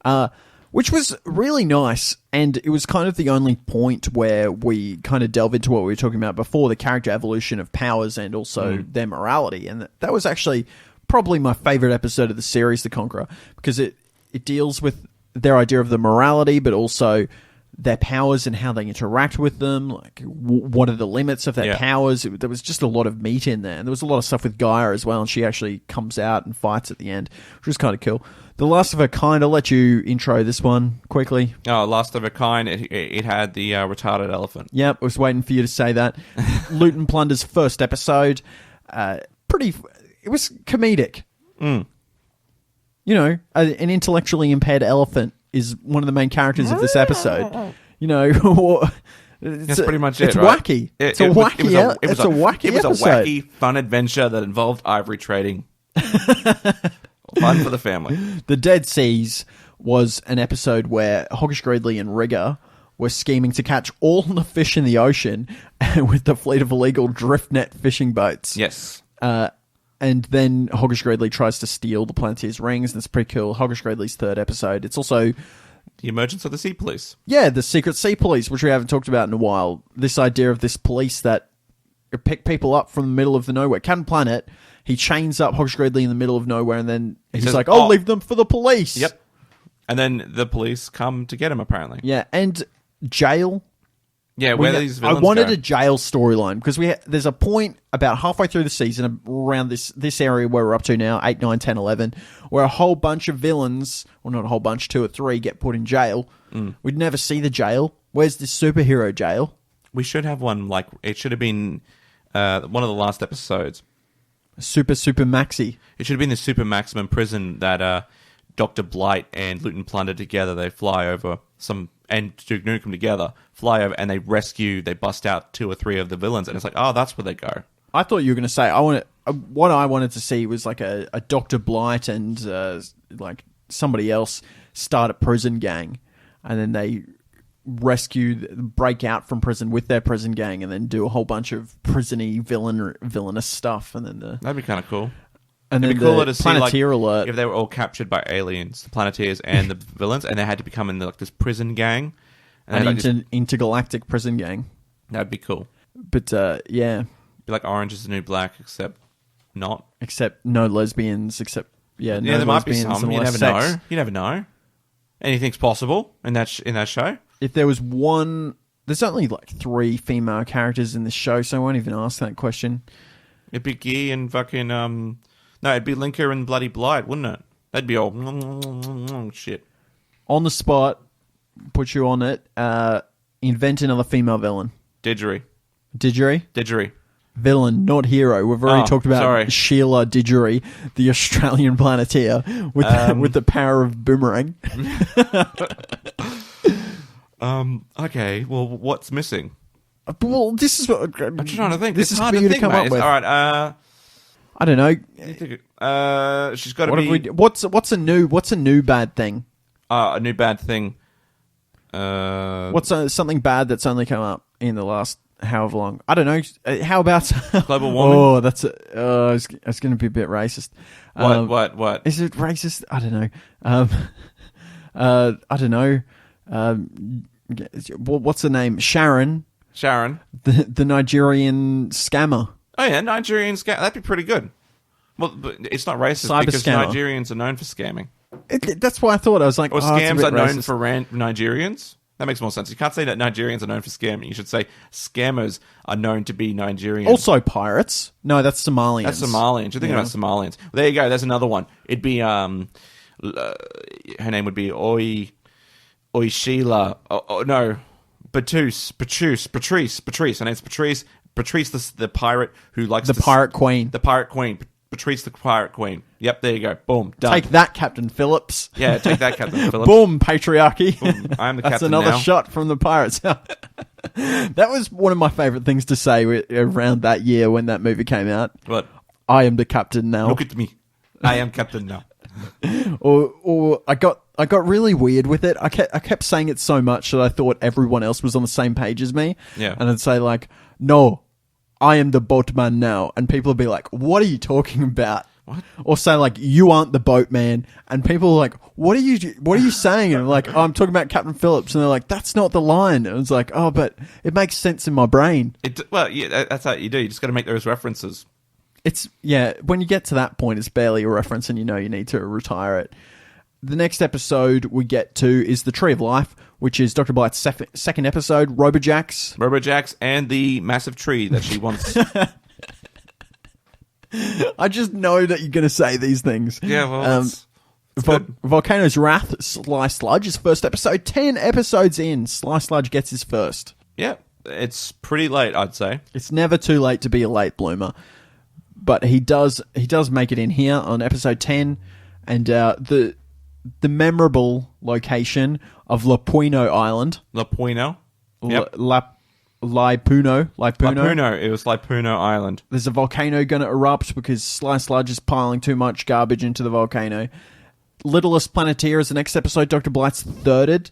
Yeah. Which was really nice, and it was kind of the only point where we kind of delve into what we were talking about before, the character evolution of powers and also their morality. And that was actually probably my favorite episode of the series, The Conqueror, because it deals with their idea of the morality, but also their powers and how they interact with them, like what are the limits of their powers. There was just a lot of meat in there, and there was a lot of stuff with Gaia as well, and she actually comes out and fights at the end, which was kind of cool. The Last of Her Kind, I'll let you intro this one quickly. Oh, Last of Her Kind, it had the retarded elephant. Yep, I was waiting for you to say that. Loot and Plunder's first episode, it was comedic. An intellectually impaired elephant is one of the main characters of this episode. You know, That's pretty much it. It's right? wacky. It was It's a wacky episode. wacky, fun adventure that involved ivory trading. Fun for the family. The Dead Seas was an episode where Hoggish Gridley and Rigger were scheming to catch all the fish in the ocean with the fleet of illegal drift net fishing boats. Yes. And then Hoggish Gridley tries to steal the Planeteer's rings, and it's pretty cool. Hoggish Gridley's third episode. It's also The emergence of the sea police. Yeah, the secret sea police, which we haven't talked about in a while. This idea of this police that pick people up from the middle of the nowhere. Captain Planet, he chains up Hoggish Gridley in the middle of nowhere, and then he's says, like, "Oh, leave them for the police." Yep. And then the police come to get him, apparently. Yeah, and jail. Yeah, where these I villains wanted go. a jail storyline because there's a point about halfway through the season around this area where we're up to now, 8, 9, 10, 11, where a whole bunch of villains, well, not a whole bunch, 2 or 3, get put in jail. We'd never see the jail. Where's this superhero jail? We should have one, like, it should have been one of the last episodes. Super Maxi. It should have been the super maximum prison that Dr. Blight and Luton Plunder together, they fly over and Duke Nukem together, fly over and they bust out 2 or 3 of the villains, and it's like, oh, that's where they go. I thought you were going to say, what I wanted to see was like a Dr. Blight and like somebody else start a prison gang, and then they break out from prison with their prison gang, and then do a whole bunch of prisony villainous stuff, and then That'd be kind of cool. And It'd then be cooler the to see, Planeteer like, alert. if they were all captured by aliens, the Planeteers and the villains, and they had to become in like this prison gang. And intergalactic prison gang. That'd be cool. But, yeah. Be like Orange is the New Black, except not. Except no lesbians, no there might be lesbians some. and You less never sex. know. You never know. Anything's possible in that show. If there was one... There's only like 3 female characters in this show, so I won't even ask that question. It'd be Guy and fucking... No, it'd be Linker and bloody Blight, wouldn't it? That'd be all... shit. On the spot, put you on it, invent another female villain. Didgeridoo. Didgeridoo? Villain, not hero. We've already talked about Sheila Didgeridoo, the Australian Planeteer, with the power of boomerang. Okay, well, what's missing? Well, this is what... I'm trying to think. This it's is hard for to you think, to come mate. up with. All right, I don't know. She's got to be... What's a new bad thing? A new bad thing. What's something bad that's only come up in the last however long? I don't know. How about global warming? Oh, that's it's going to be a bit racist. What? Is it racist? I don't know. I don't know. What's her name? Sharon, the Nigerian scammer. Oh yeah, Nigerian scam. That'd be pretty good. Well, but it's not racist Cyber because scammer. Nigerians are known for scamming. That's why I thought. I was like, Or it's a scams bit are known racist. for Nigerians. That makes more sense. You can't say that Nigerians are known for scamming. You should say scammers are known to be Nigerian. Also pirates. No, that's Somalians. That's Somalians. You're thinking about Somalians. Well, there you go. There's another one. It'd be her name would be Oi Sheila. Oh, no, Patrice. Her name's Patrice. Patrice, the pirate who likes pirate queen. The pirate queen. Patrice, the pirate queen. Yep, there you go. Boom, done. Take that, Captain Phillips. Yeah, take that, Captain Phillips. Boom, patriarchy. Boom. I am the That's captain another now. shot from the pirates. That was one of my favourite things to say around that year when that movie came out. What? I am the captain now. Look at me. I am captain now. Or I got really weird with it. I kept saying it so much that I thought everyone else was on the same page as me. Yeah. And I'd say like, no, I am the boatman now. And people would be like, what are you talking about? What? Or say like, you aren't the boatman. And people are like, what are you saying? And I'm like, oh, I'm talking about Captain Phillips. And they're like, that's not the line. And it's like, oh, but it makes sense in my brain. Well, yeah, that's how you do. You just got to make those references. When you get to that point, it's barely a reference and you know you need to retire it. The next episode we get to is The Tree of Life, which is Dr. Blight's second episode, Robojax and the massive tree that she wants. I just know that you're going to say these things. Yeah, well, it's good. Volcano's Wrath, Sly Sludge is first episode. 10 episodes in, Sly Sludge gets his first. Yeah, it's pretty late, I'd say. It's never too late to be a late bloomer. But he does make it in here on episode 10, and the the memorable location of Lapuno Island. Lapuno? Yep. Lipuno. Lipuno. It was Lipuno Island. There's a volcano going to erupt because Sly Sludge is piling too much garbage into the volcano. Littlest Planeteer is the next episode, Dr. Blight's third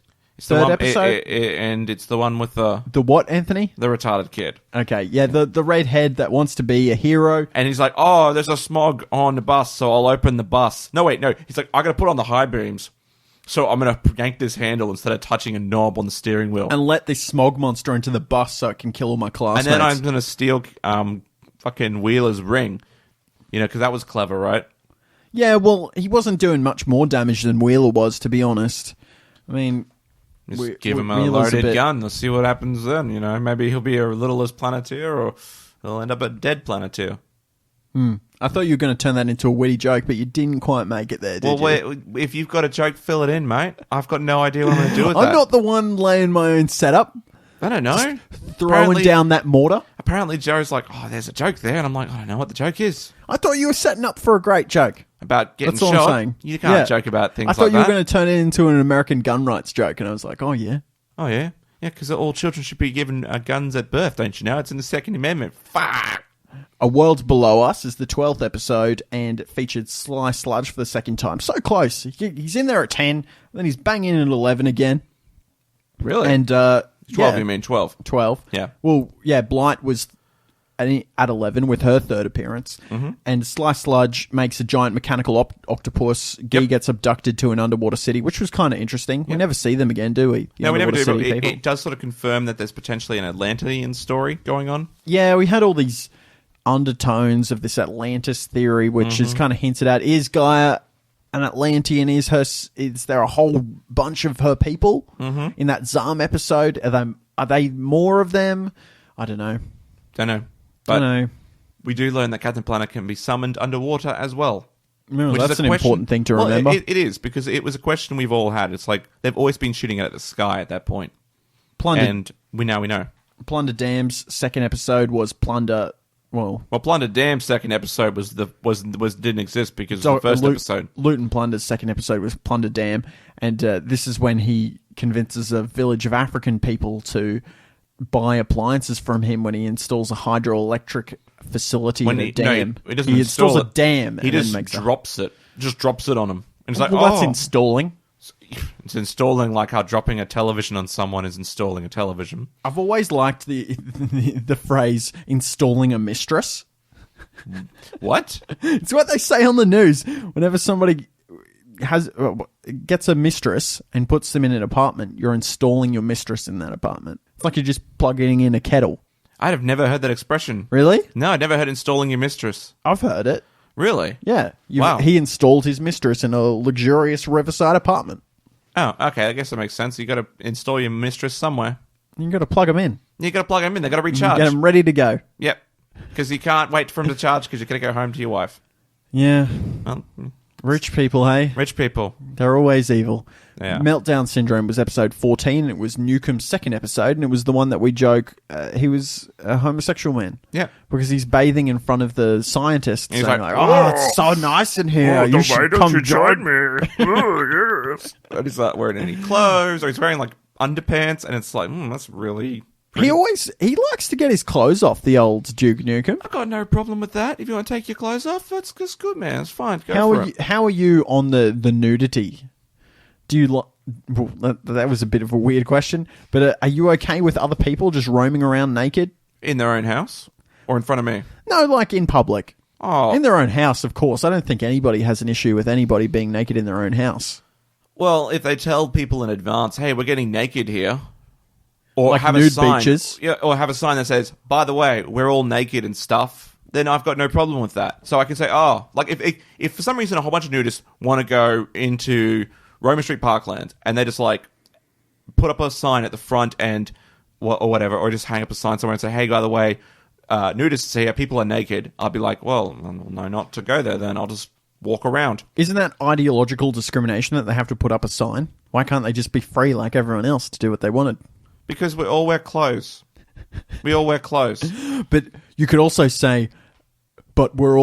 episode. And it's the one with the what, Anthony? The retarded kid. Okay, yeah, the redhead that wants to be a hero. And he's like, oh, there's a smog on the bus, so I'll open the bus. No, wait, no. He's like, I got to put on the high beams. So I'm going to yank this handle instead of touching a knob on the steering wheel. And let this smog monster into the bus so it can kill all my classmates. And then I'm going to steal fucking Wheeler's ring. You know, because that was clever, right? Yeah, well, he wasn't doing much more damage than Wheeler was, to be honest. I mean... Just give him a loaded gun. Let's see what happens then. You know, maybe he'll be a Littlest Planeteer or he'll end up a dead Planeteer. I thought you were going to turn that into a witty joke, but you didn't quite make it there, did you? Well, if you've got a joke, fill it in, mate. I've got no idea what I'm going to do with that. I'm not the one laying my own setup. I don't know. Throwing down that mortar. Apparently Joe's like, oh, there's a joke there. And I'm like, I don't know what the joke is. I thought you were setting up for a great joke. About getting That's all shot? I'm saying. You can't joke about things like that. I thought you were going to turn it into an American gun rights joke, and I was like, oh, yeah. Oh, yeah? Yeah, because all children should be given guns at birth, don't you know? It's in the Second Amendment. Fuck! A World Below Us is the 12th episode, and it featured Sly Sludge for the second time. So close. He's in there at 10, then he's banging in at 11 again. Really? And 12, you mean 12? 12. Yeah. Well, yeah, Blight was at 11 with her third appearance. Mm-hmm. And Sly Sludge makes a giant mechanical octopus. Guy gets abducted to an underwater city, which was kind of interesting. Yep. We never see them again, do we? No, we never do, but it does sort of confirm that there's potentially an Atlantean story going on. Yeah, we had all these undertones of this Atlantis theory, which is kind of hinted at. Is Gaia an Atlantean? Is there a whole bunch of her people in that Zam episode? Are they more of them? I don't know. Don't know. But we do learn that Captain Planet can be summoned underwater as well. Well, that's an important thing to remember. It is, because it was a question we've all had. It's like they've always been shooting at the sky at that point. And we know. Plunder Dam's second episode was Plunder... Well, Plunder Dam's second episode didn't exist because of the first episode. Luton Plunder's second episode was Plunder Dam, and this is when he convinces a village of African people to buy appliances from him when he installs a hydroelectric facility in a dam. No, he doesn't installs a dam. He just drops it. Just drops it on him. And it's like, that's installing. It's installing like how dropping a television on someone is installing a television. I've always liked the phrase installing a mistress. What? It's what they say on the news whenever somebody gets a mistress and puts them in an apartment. You're installing your mistress in that apartment. It's like you're just plugging in a kettle. I have never heard that expression. Really? No, I've never heard installing your mistress. I've heard it. Really? Yeah. Wow. He installed his mistress in a luxurious riverside apartment. Oh, okay. I guess that makes sense. You got to install your mistress somewhere. You got to plug them in. You got to plug them in. They got to recharge. Get them ready to go. Yep. Because you can't wait for them to charge because you're going to go home to your wife. Yeah. Well, rich people, hey? Rich people. They're always evil. Yeah. Meltdown Syndrome was episode 14. It was Newcomb's second episode, and it was the one that we joke he was a homosexual man. Yeah. Because he's bathing in front of the scientists. He's saying like, oh, it's so nice in here. You should come join me. Oh, yes. But he's not wearing any clothes, or he's wearing like underpants, and it's like, that's really... He likes to get his clothes off, the old Duke Nukem. I've got no problem with that. If you want to take your clothes off, that's good, man. It's fine. How are you on the nudity? Do you that was a bit of a weird question, but are you okay with other people just roaming around naked? In their own house? Or in front of me? No, like in public. Oh. In their own house, of course. I don't think anybody has an issue with anybody being naked in their own house. Well, if they tell people in advance, hey, we're getting naked here. Or like have nude a sign, beaches. Yeah, or have a sign that says, by the way, we're all naked and stuff, then I've got no problem with that. So I can say, like if for some reason a whole bunch of nudists want to go into Roman Street Parkland and they just like put up a sign at the front and or whatever, or just hang up a sign somewhere and say, hey, by the way, nudists here, people are naked, I'll be like, well, no, not to go there then. I'll just walk around. Isn't that ideological discrimination that they have to put up a sign? Why can't they just be free like everyone else to do what they wanted? Because we all wear clothes. We all wear clothes. But you could also say, but you're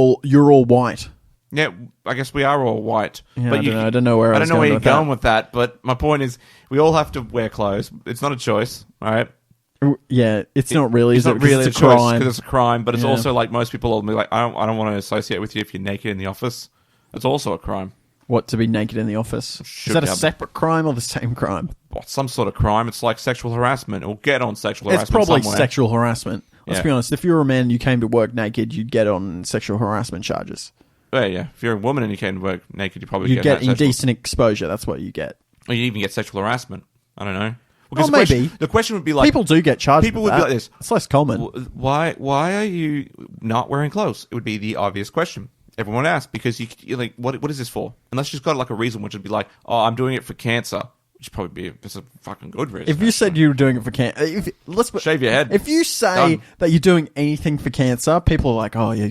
all white. Yeah, I guess we are all white. Yeah, I don't know where I was going you're with that. going with that, but my point is we all have to wear clothes. It's not a choice, all right? Yeah, it's not really. It's is not it? 'Cause really a it's choice crime. because it's a crime, but it's Yeah. also like most people will be like, I don't want to associate with you if you're naked in the office. It's also a crime. What, to be naked in the office? Should Is that a be. separate crime or the same crime? Some sort of crime. It's like sexual harassment. It'll get on sexual It's harassment probably somewhere. sexual harassment. Let's Yeah. be honest. If you were a man and you came to work naked, you'd get on sexual harassment charges. Yeah. If you're a woman and you came to work naked, you probably You'd get sexual- indecent exposure. That's what you get. Or you even get sexual harassment. I don't know. Oh, maybe. The question would be like, People do get charged. people with would be that. like this. It's less common. Why are you not wearing clothes? It would be the obvious question everyone would ask, because you're like, what is this for? Unless you've got like a reason, which would be like, oh, I'm doing it for cancer, which would probably be it's a fucking good reason. If you said you were doing it for cancer, let's Shave your head. If you say Done. that you're doing anything for cancer, people are like, "Oh yeah.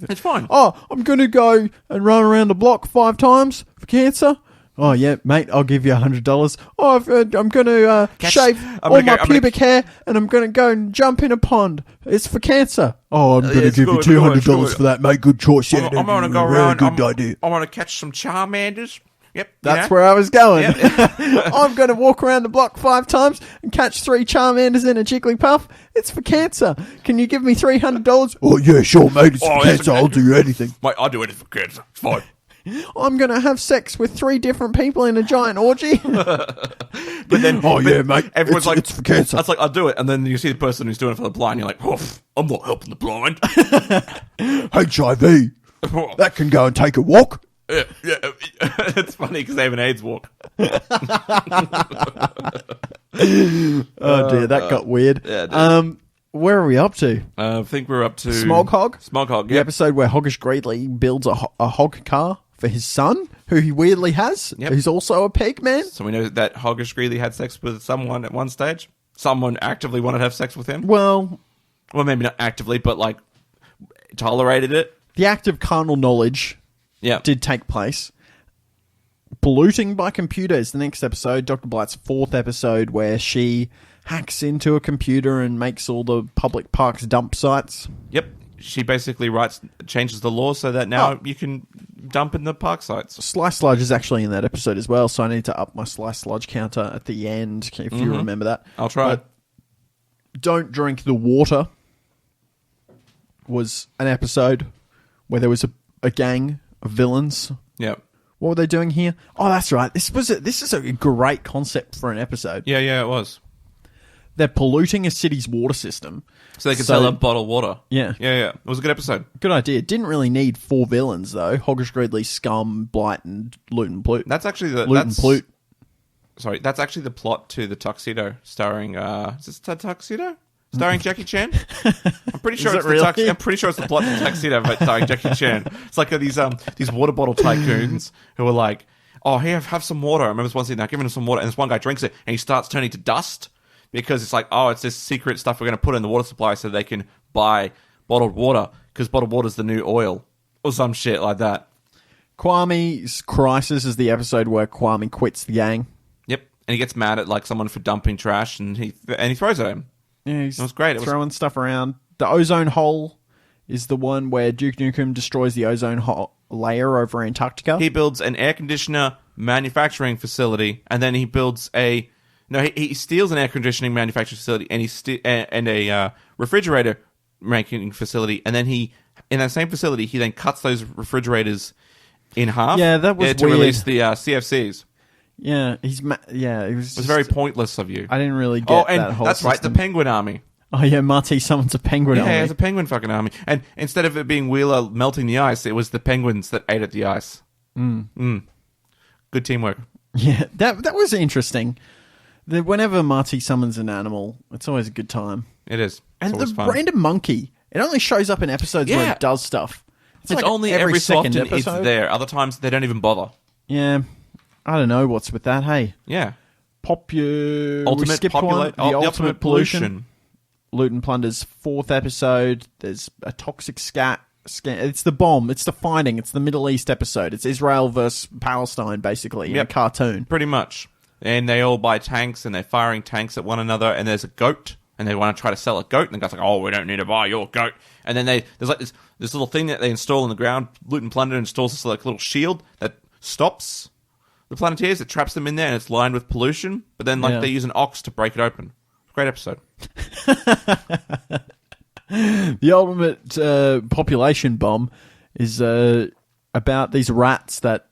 It's fine. Oh, I'm gonna go and run around the block 5 times for cancer. Oh yeah, mate, I'll give you $100. Oh, I'm gonna shave all my pubic hair, and I'm gonna go and jump in a pond. It's for cancer. Oh, I'm gonna it's give you good, $200 good. for that, mate. Good choice. Yeah, I'm gonna go really around. Good idea. I want to catch some Charmanders. Yep, That's where I was going. Yep. I'm going to walk around the block 5 times and catch 3 Charmanders and a Jigglypuff. It's for cancer. Can you give me $300? Oh, yeah, sure, mate. It's for cancer. I'll do anything. Mate, I'll do it for cancer. It's fine. I'm going to have sex with 3 different people in a giant orgy. But then, mate. Everyone's like, it's for cancer. That's like, I'll do it. And then you see the person who's doing it for the blind. You're like, I'm not helping the blind. HIV. That can go and take a walk. Yeah. It's funny because they have an AIDS walk. Oh, dear. That got weird. Yeah, it did. Where are we up to? I think we're up to Smog Hog? Smog Hog, The yep. episode where Hoggish Greedley builds a hog car for his son, who he weirdly has, Yep. who's also a pig man. So we know that Hoggish Greeley had sex with someone at one stage. Someone actively wanted to have sex with him. Well, Maybe not actively, but like tolerated it. the act of carnal knowledge Yeah. did take place. Polluting by computer is the next episode, Dr. Blight's 4th episode, where she hacks into a computer and makes all the public parks dump sites. Yep. She basically changes the law so that now you can dump in the park sites. Slice Sludge is actually in that episode as well, so I need to up my Slice Sludge counter at the end, if you remember that. I'll try. But Don't Drink the Water was an episode where there was a gang of villains. Yep. What were they doing here? Oh, that's right. This is a great concept for an episode. Yeah, it was. They're polluting a city's water system. So they could sell up bottled water. Yeah. Yeah. It was a good episode. Good idea. Didn't really need 4 villains, though. Hoggish Greedley, Scum, Blight, and Loot and Plute. That's actually that's actually the plot to The Tuxedo, starring is this the Tuxedo? Starring Jackie Chan? I'm pretty sure it's really? I'm pretty sure it's the plot to The Tuxedo, but starring Jackie Chan. It's like these water bottle tycoons who are like, oh, here, have some water. I remember this one scene, they're giving him some water, and this one guy drinks it, and he starts turning to dust because it's like, oh, it's this secret stuff we're going to put in the water supply so they can buy bottled water because bottled water's the new oil or some shit like that. Kwame's Crisis is the episode where Kwame quits the gang. Yep, and he gets mad at like someone for dumping trash, and he throws at him. Yeah, he's It was great. It was throwing stuff around. The ozone hole is the one where Duke Nukem destroys the ozone layer over Antarctica. He builds an air conditioner manufacturing facility, and then he builds he steals an air conditioning manufacturing facility, and a refrigerator making facility, and then in that same facility he then cuts those refrigerators in half. Yeah, that was to weird. release the CFCs. Yeah, it was Very pointless of you. I didn't really get and that whole that's right, the system. Penguin Army. Oh yeah, Marty summons a penguin Yeah, army. it's a penguin fucking army. And instead of it being Wheeler melting the ice, it was the penguins that ate at the ice. Good teamwork. Yeah, that was interesting. Whenever Marty summons an animal, it's always a good time. It is. It's And the always fun. random monkey, it only shows up in episodes where Yeah. it does stuff. It's like only every so second often it's episode. there. Other times they don't even bother. Yeah, I don't know what's with that. Hey, Yeah. we Ultimate skipped one. The ultimate pollution. Loot and Plunder's 4th episode. There's a toxic scan. It's the bomb. It's the fighting. It's the Middle East episode. It's Israel versus Palestine, basically, in a cartoon. Pretty much. And they all buy tanks and they're firing tanks at one another. And there's a goat And they want to try to sell a goat, and the guy's like, "Oh, we don't need to buy your goat." And then there's like this little thing that they install in the ground. Loot and Plunder installs this like little shield that stops the Planeteers. It traps them in there, and it's lined with pollution. But then they use an ox to break it open. Great episode. The ultimate population bomb is about these rats that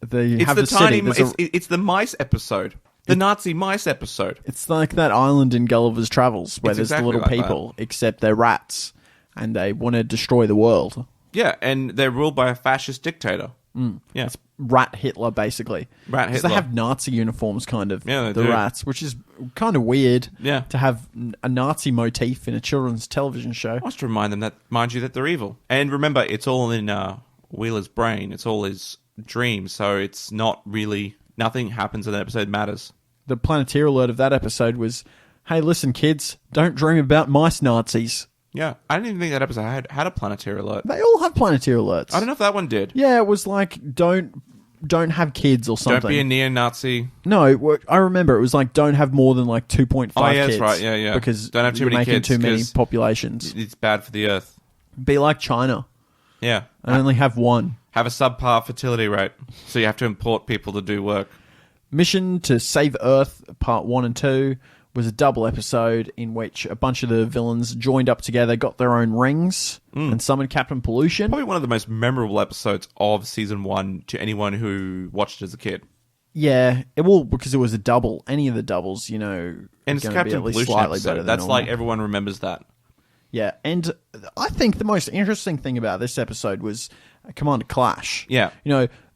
they have the tiny. city. It's the mice episode. The Nazi mice episode. It's like that island in Gulliver's Travels where there's exactly the little like people, except they're rats, and they want to destroy the world. Yeah, and they're ruled by a fascist dictator. Yeah, It's Rat Hitler, basically. Rat 'Cause Hitler. They have Nazi uniforms, kind of, Yeah, they the do. rats, which is kind of weird Yeah. to have a Nazi motif in a children's television show. I have to remind them mind you, that they're evil. And remember, it's all in Wheeler's brain. It's all his dreams, so it's not really... Nothing happens in that episode matters. The Planeteer alert of that episode was, hey, listen, kids, don't dream about mice Nazis. Yeah, I didn't even think that episode had a Planeteer alert. They all have Planeteer alerts. I don't know if that one did. Yeah, it was like, don't have kids or something. Don't be a neo-Nazi. No, I remember it was like, don't have more than like 2.5 Oh, yeah, kids. that's right. Yeah. Because Don't have too you're many making kids, too many 'cause populations. It's bad for the earth. Be like China Yeah. and only have one. Have a subpar fertility rate, so you have to import people to do work. Mission to Save Earth, Part 1 and 2, was a double episode in which a bunch of the villains joined up together, got their own rings, and summoned Captain Pollution. Probably one of the most memorable episodes of Season 1 to anyone who watched it as a kid. Yeah, because it was a double. Any of the doubles, And it's gonna be Captain at least Pollution slightly episode. better than That's normal. like everyone remembers that. Yeah, and I think the most interesting thing about this episode was Commander Clash. Yeah.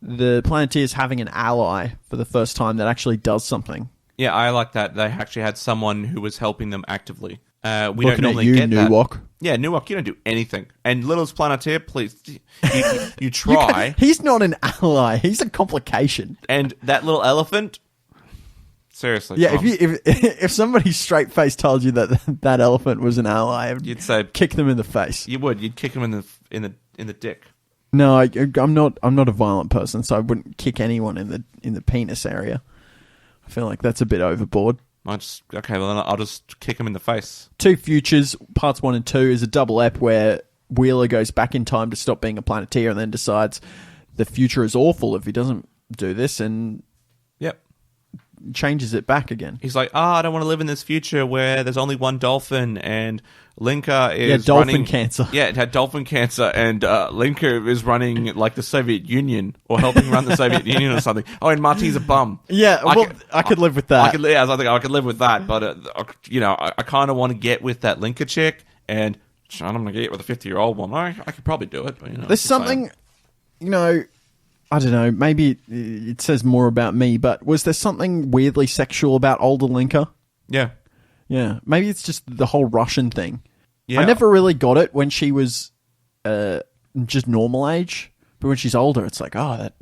The Planeteers having an ally for the first time that actually does something. Yeah, I like that. They actually had someone who was helping them actively. We don't Looking normally at you, get that. Nuwok. Yeah, Nuwok, you don't do anything. And Littlest Planeteer, please, you try. He's not an ally. He's a complication. And that little elephant, seriously. Yeah, Tom, if somebody straight face told you that elephant was an ally, you'd say kick them in the face. you would. You'd kick him in the dick. No, I'm not a violent person, so I wouldn't kick anyone in the penis area. I feel like that's a bit overboard. Well, then I'll just kick him in the face. Two Futures, parts 1 and 2, is a double ep where Wheeler goes back in time to stop being a Planeteer and then decides the future is awful if he doesn't do this and Yep. changes it back again. He's like, I don't want to live in this future where there's only one dolphin and Linka is dolphin running... cancer. Yeah, it had dolphin cancer and Linka is running like the Soviet Union or helping run the Soviet Union or something. Oh, and Marty's a bum. Yeah, I could live with that. I think I could live with that, but I kind of want to get with that Linka chick, and I'm going to get with a 50-year-old one. I could probably do it. But, There's something, I don't know, maybe it says more about me, but was there something weirdly sexual about older Linka? Yeah. Yeah, maybe it's just the whole Russian thing. Yeah. I never really got it when she was just normal age, but when she's older, it's like, that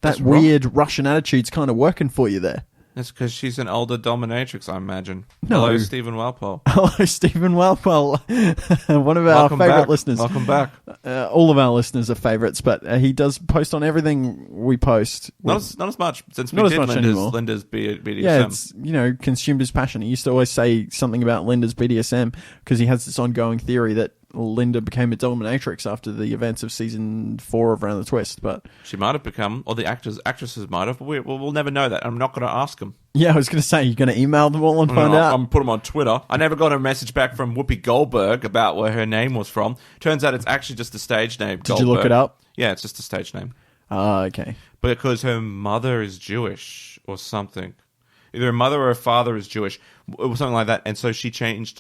That's weird Russian attitude's kind of working for you there. That's because she's an older dominatrix, I imagine. No. Hello, Stephen Walpole. Hello, Stephen Walpole, one of our Welcome favourite back. listeners. Welcome back. All of our listeners are favourites, but he does post on everything we post. Not as much since we Not as did much anymore. Linda's BDSM. Yeah, it's, consumed his passion. He used to always say something about Linda's BDSM because he has this ongoing theory that Linda became a dominatrix after the events of season 4 of Round the Twist. But she might have become, or the actresses might have, but we'll never know that. I'm not going to ask them. yeah, I was going to say, you're going to email them all and find out? I'm put them on Twitter. I never got a message back from Whoopi Goldberg about where her name was from. Turns out it's actually just a stage name. Did you look it up? Yeah, it's just a stage name. Ah, okay. Because her mother is Jewish or something. Either her mother or her father is Jewish. It was something like that. And so he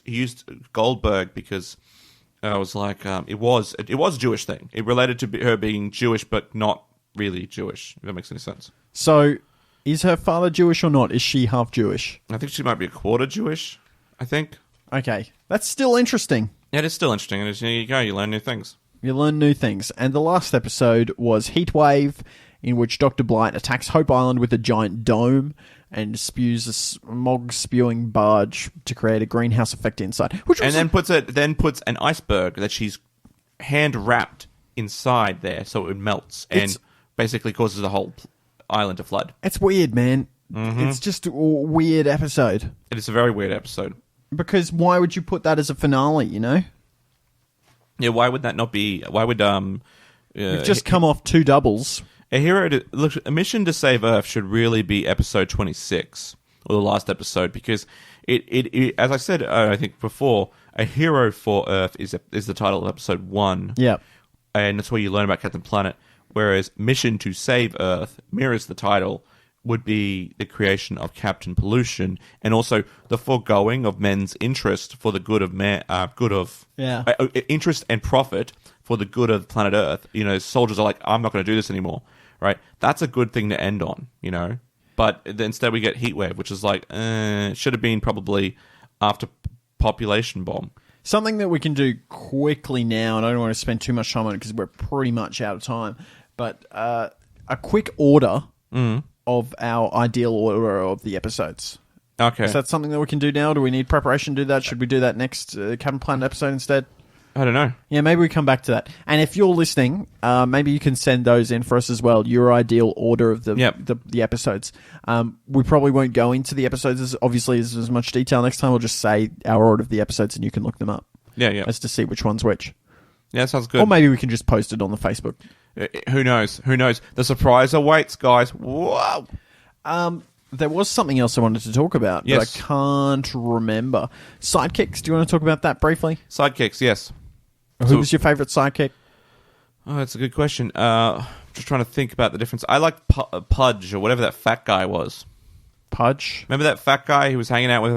used Goldberg because it was like, it was a Jewish thing. It related to her being Jewish, but not really Jewish, if that makes any sense. So, is her father Jewish or not? Is she half Jewish? I think she might be a quarter Jewish, I think. Okay. That's still interesting. Yeah, it is still interesting. And there you go, you learn new things. You learn new things. And the last episode was Heatwave, in which Dr. Blight attacks Hope Island with a giant dome and spews a smog-spewing barge to create a greenhouse effect inside. Then puts an iceberg that she's hand-wrapped inside there so it melts and basically causes the whole island to flood. It's weird, man. Mm-hmm. It's just a weird episode. It is a very weird episode. Because why would you put that as a finale, you know? Yeah, why would that not be? Why would You've just come off 2 doubles. look, a mission to save Earth should really be episode 26 or the last episode, because it as I said, I think before, a hero for Earth is the title of episode 1. Yeah. And that's where you learn about Captain Planet. Whereas Mission to Save Earth mirrors the title, would be the creation of Captain Pollution, and also the foregoing of men's interest for the good of man, interest and profit for the good of planet Earth. You know, soldiers are like, I'm not going to do this anymore, right? That's a good thing to end on, you know. But instead we get Heatwave, which is like, should have been probably after Population Bomb. Something that we can do quickly now, and I don't want to spend too much time on it because we're pretty much out of time, but a quick order of our ideal order of the episodes. Okay. Is that something that we can do now? Do we need preparation to do that? Should we do that next Captain Planet episode instead? I don't know. Yeah, maybe we come back to that. And if you're listening, maybe you can send those in for us as well. Your ideal order of the episodes. We probably won't go into the episodes as much detail next time. We'll just say our order of the episodes and you can look them up. Yeah. As to see which one's which. Yeah, that sounds good. Or maybe we can just post it on the Facebook. Who knows? The surprise awaits, guys. Whoa! There was something else I wanted to talk about, but I can't remember. Sidekicks, do you want to talk about that briefly? Sidekicks, yes. Who was your favourite sidekick? Oh, that's a good question. Just trying to think about the difference. I like Pudge, or whatever that fat guy was. Pudge? Remember that fat guy who was hanging out with,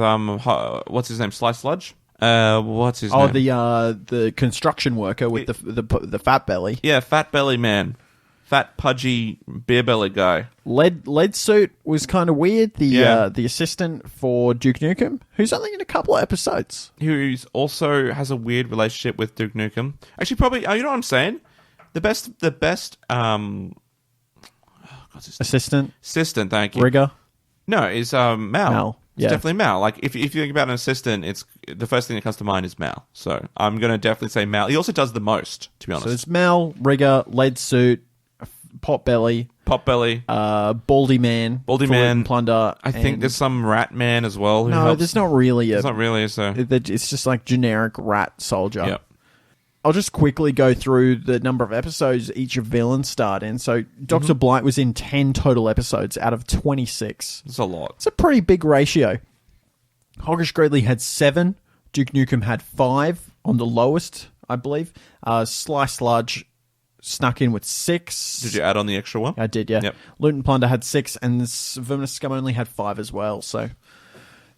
what's his name, Sly Sludge? What's his name? The construction worker with the fat belly. Yeah, fat belly man. Fat, pudgy, beer belly guy. Lead Suit was kind of weird. The assistant for Duke Nukem, who's only in a couple of episodes. Who's also has a weird relationship with Duke Nukem. Actually, probably, you know what I'm saying? The best, Assistant, thank you. Rigger. No, is Mal. Mal. It's definitely Mal. Like, if you think about an assistant, it's the first thing that comes to mind is Mal. So I'm going to definitely say Mal. He also does the most, to be honest. So it's Mal, Rigger, Lead Suit, Potbelly, Baldy Man, and Plunder. I think there's some Rat Man as well. Who no, helps. there's not really. It's not really. So it's just like generic rat soldier. Yep. I'll just quickly go through the number of episodes each of villains starred in. So Dr. Blight was in 10 total episodes out of 26. It's a lot. It's a pretty big ratio. Hoggish Gradley had 7. Duke Nukem had 5 on the lowest, I believe. Sly Sludge snuck in with 6. Did you add on the extra one? I did, yeah. Yep. Loot and Plunder had 6, and this Verminous Scum only had 5 as well. So,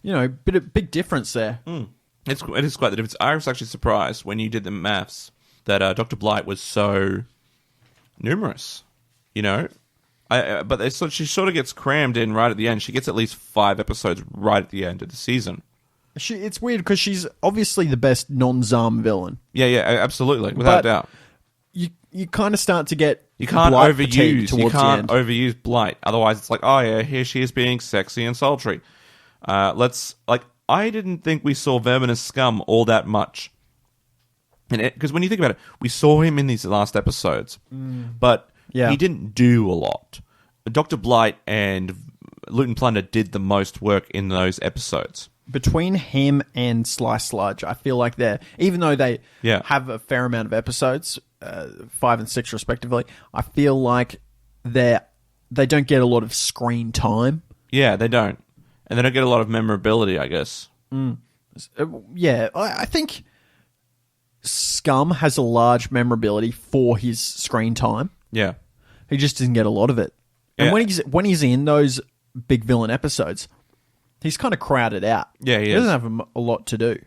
you know, big difference there. It is quite the difference. I was actually surprised when you did the maths that Dr. Blight was so numerous. You know, but she sort of gets crammed in right at the end. She gets at least 5 episodes right at the end of the season. It's weird because she's obviously the best non-Zarm villain. Yeah, absolutely, without a doubt. You kind of start to get you can't overuse overuse Blight. Otherwise, it's like, oh yeah, here she is being sexy and sultry. I didn't think we saw Verminous Scum all that much. Because when you think about it, we saw him in these last episodes, but he didn't do a lot. Dr. Blight and Loot and Plunder did the most work in those episodes. Between him and Sly Sludge, I feel like even though they have a fair amount of episodes, 5 and 6 respectively, I feel like they don't get a lot of screen time. Yeah, they don't. And they don't get a lot of memorability, I guess. Yeah, I think Scum has a large memorability for his screen time. Yeah. He just doesn't get a lot of it. And when he's in those big villain episodes, he's kind of crowded out. Yeah, he doesn't have a lot to do.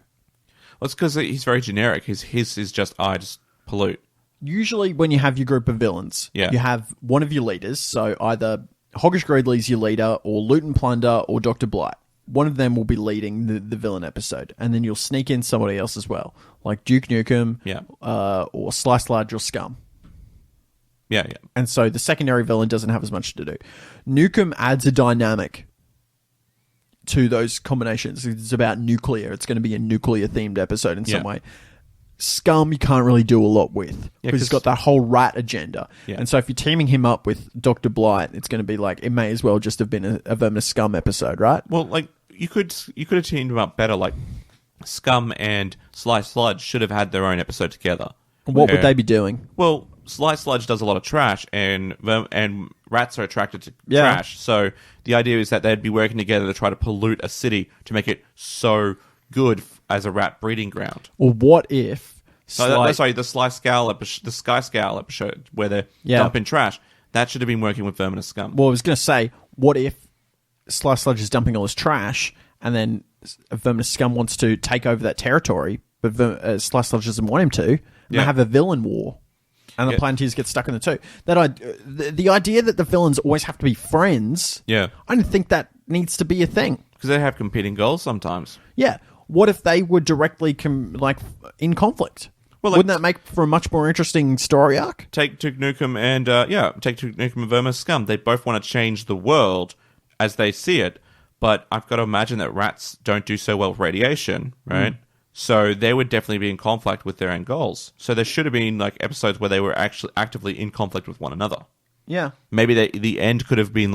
Well, it's because he's very generic. His is just, I just pollute. Usually when you have your group of villains, you have one of your leaders, so either Hoggish Gradley's your leader, or Loot and Plunder, or Dr. Blight. One of them will be leading the villain episode, and then you'll sneak in somebody else as well, like Duke Nukem, or Sly Sludge or Scum. Yeah. And so the secondary villain doesn't have as much to do. Nukem adds a dynamic to those combinations. It's about nuclear. It's going to be a nuclear-themed episode in some way. Scum you can't really do a lot with because he's got that whole rat agenda. Yeah. And so if you're teaming him up with Dr. Blight, it's going to be like, it may as well just have been a Verminous Scum episode, right? Well, like, you could have teamed him up better. Like, Scum and Sly Sludge should have had their own episode together. What would they be doing? Well, Sly Sludge does a lot of trash, and rats are attracted to trash. So the idea is that they'd be working together to try to pollute a city to make it so good as a rat breeding ground. Or what if... the Sky Scowl episode where they're dumping trash. That should have been working with Vermin and Scum. Well, I was going to say, what if Sly Sludge is dumping all this trash, and then Vermin and Scum wants to take over that territory, but Sly Sludge doesn't want him to, and they have a villain war, and the Planeteers get stuck in the two. The idea that the villains always have to be friends, I don't think that needs to be a thing. Because they have competing goals sometimes. Yeah. What if they were directly in conflict? Well, wouldn't that make for a much more interesting story arc? Take Duke Nukem and Vermin Scum. They both want to change the world as they see it, but I've got to imagine that rats don't do so well with radiation, right? So they would definitely be in conflict with their own goals. So there should have been episodes where they were actually actively in conflict with one another. Yeah. Maybe the end could have been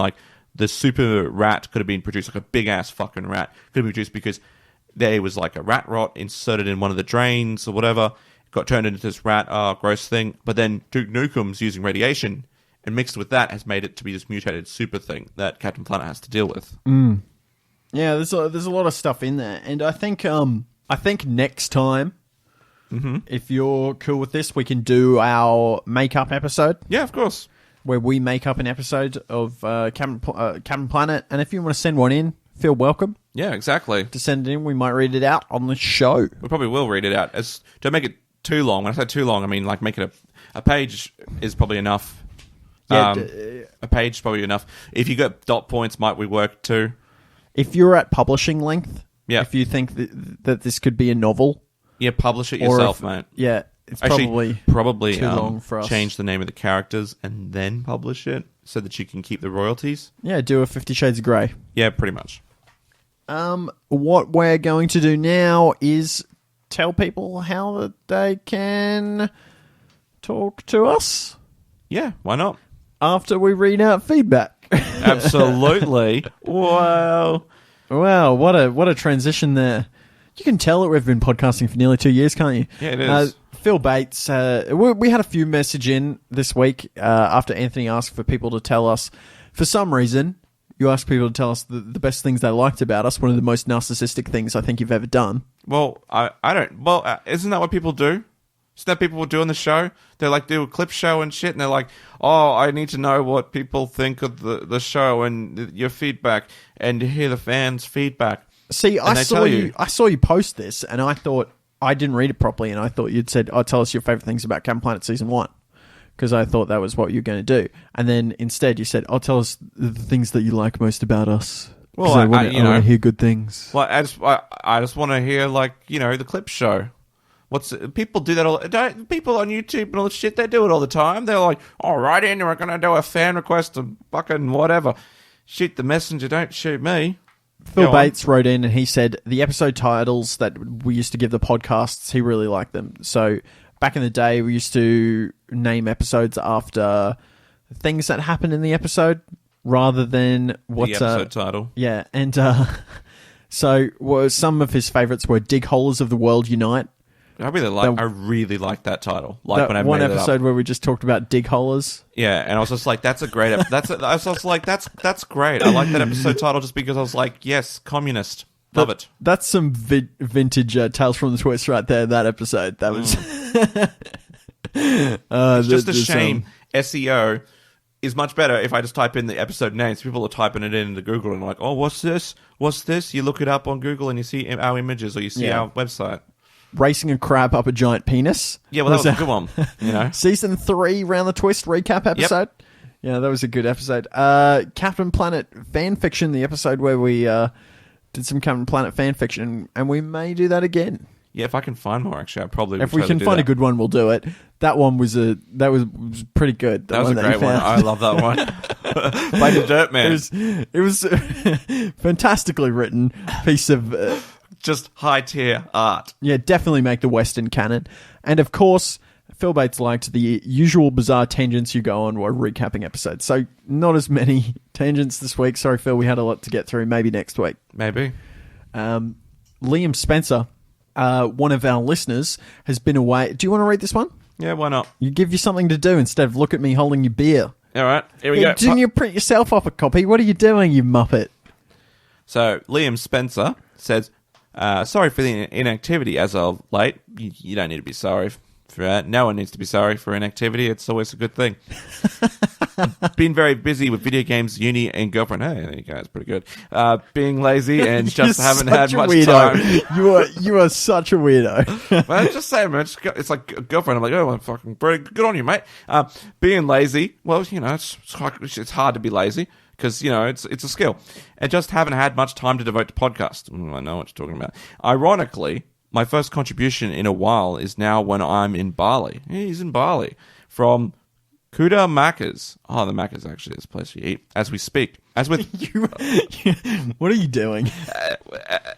the super rat could have been produced, a big ass fucking rat could have been produced because there was a rat rot inserted in one of the drains or whatever. Got turned into this rat, gross thing. But then Duke Nukem's using radiation, and mixed with that has made it to be this mutated super thing that Captain Planet has to deal with. Yeah, there's a lot of stuff in there, and I think next time, if you're cool with this, we can do our makeup episode. Yeah, of course. Where we make up an episode of Captain Planet, and if you want to send one in, feel welcome. Yeah, exactly. To send it in, we might read it out on the show. We probably will read it out. Don't make it too long. When I say too long, I mean make it a page is probably enough. Yeah, a page is probably enough. If you got dot points, might we work too? If you're at publishing length, if you think that this could be a novel, publish it yourself, mate. Yeah, it's probably too long for us. Change the name of the characters and then publish it so that you can keep the royalties. Yeah, do a 50 Shades of Grey. Yeah, pretty much. What we're going to do now is tell people how that they can talk to us. Yeah, why not? After we read out feedback. Absolutely. Wow. Wow, what a transition there. You can tell that we've been podcasting for nearly 2 years, can't you? Yeah, it is. Phil Bates, we had a few message in this week after Anthony asked for people to tell us, for some reason, you asked people to tell us the best things they liked about us, one of the most narcissistic things I think you've ever done. Well, I don't... Well, isn't that what people do? Isn't that people will do on the show? They do a clip show and shit, and they're like, oh, I need to know what people think of the show and your feedback and hear the fans' feedback. See, I saw you post this, and I thought... I didn't read it properly, and I thought you'd said, tell us your favourite things about Captain Planet Season 1. Because I thought that was what you were going to do. And then instead you said, tell us the things that you like most about us. Well, I want to hear good things. Well, I just want to hear, the clip show. People do that all... People on YouTube and all this shit, they do it all the time. They're like, right in, we're going to do a fan request of fucking whatever. Shoot the messenger, don't shoot me. Phil Bates wrote in and he said the episode titles that we used to give the podcasts, he really liked them. So back in the day, we used to name episodes after things that happened in the episode rather than what's the episode title. Yeah, and so some of his favourites were Dig Holers of the World Unite. I really like that title. When I one made episode where we just talked about dig holers. Yeah, and I was just like, that's a great. That's great. I like that episode title just because I was like, yes, communist, love it. That's some vintage Tales from the Twist right there. That episode. That was. It's just a shame. SEO is much better if I just type in the episode names. People are typing it into Google and like, oh, what's this? What's this? You look it up on Google and you see our images or you see our website. Racing a crab up a giant penis. Yeah, well, that was a good one. Season 3 Round the Twist recap episode. Yep. Yeah, that was a good episode. Captain Planet fan fiction, the episode where we did some Captain Planet fan fiction, and we may do that again. Yeah, if I can find more, actually, I probably would. If we can find a good one, we'll do it. That one was pretty good. That was a great one. I love that one. By the Dirt Man. It was fantastically written piece of. Just high-tier art. Yeah, definitely make the Western canon. And, of course, Phil Bates liked the usual bizarre tangents you go on while recapping episodes. So, not as many tangents this week. Sorry, Phil, we had a lot to get through. Maybe next week. Maybe. Liam Spencer one of our listeners has been away. Do you want to read this one? Yeah, why not? You give you something to do instead of look at me holding your beer. All right, here we go. Didn't you print yourself off a copy? What are you doing, you muppet? So, Liam Spencer says, sorry for the inactivity as of late. You don't need to be sorry for that. No one needs to be sorry for inactivity. It's always a good thing. Been very busy with video games, uni, and girlfriend. Hey, there you go. It's pretty good. Being lazy and just haven't had much time. You are such a weirdo. Well, just saying, man. It's like a girlfriend. I'm like, oh, I'm fucking pretty good on you, mate. Being lazy. Well, it's hard to be lazy because, it's a skill. And just haven't had much time to devote to podcasts. I know what you're talking about. Ironically, my first contribution in a while is now when I'm in Bali. He's in Bali. From Kuda Macca's. Oh, the Macca's actually is a place you eat. As we speak. As with... What are you doing?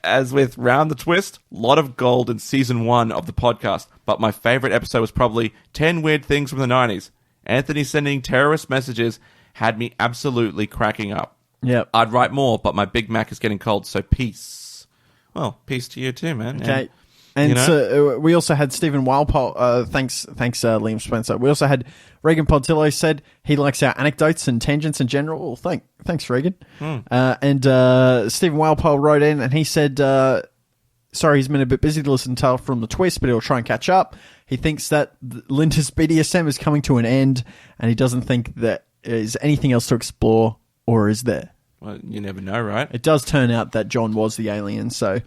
As with Round the Twist, lot of gold in season 1 of the podcast. But my favorite episode was probably 10 Weird Things from the 90s. Anthony sending terrorist messages had me absolutely cracking up. Yep. I'd write more, but my Big Mac is getting cold, so peace. Well, peace to you too, man. Okay. And so we also had Stephen Walpole. Thanks, Liam Spencer. We also had Regan Pontillo said he likes our anecdotes and tangents in general. Well, thanks, Regan. And Stephen Walpole wrote in and he said, sorry, he's been a bit busy to listen to Tale from the Twist, but he'll try and catch up. He thinks that Linda's BDSM is coming to an end, and he doesn't think that is anything else to explore, or is there? Well, you never know, right? It does turn out that John was the alien, so...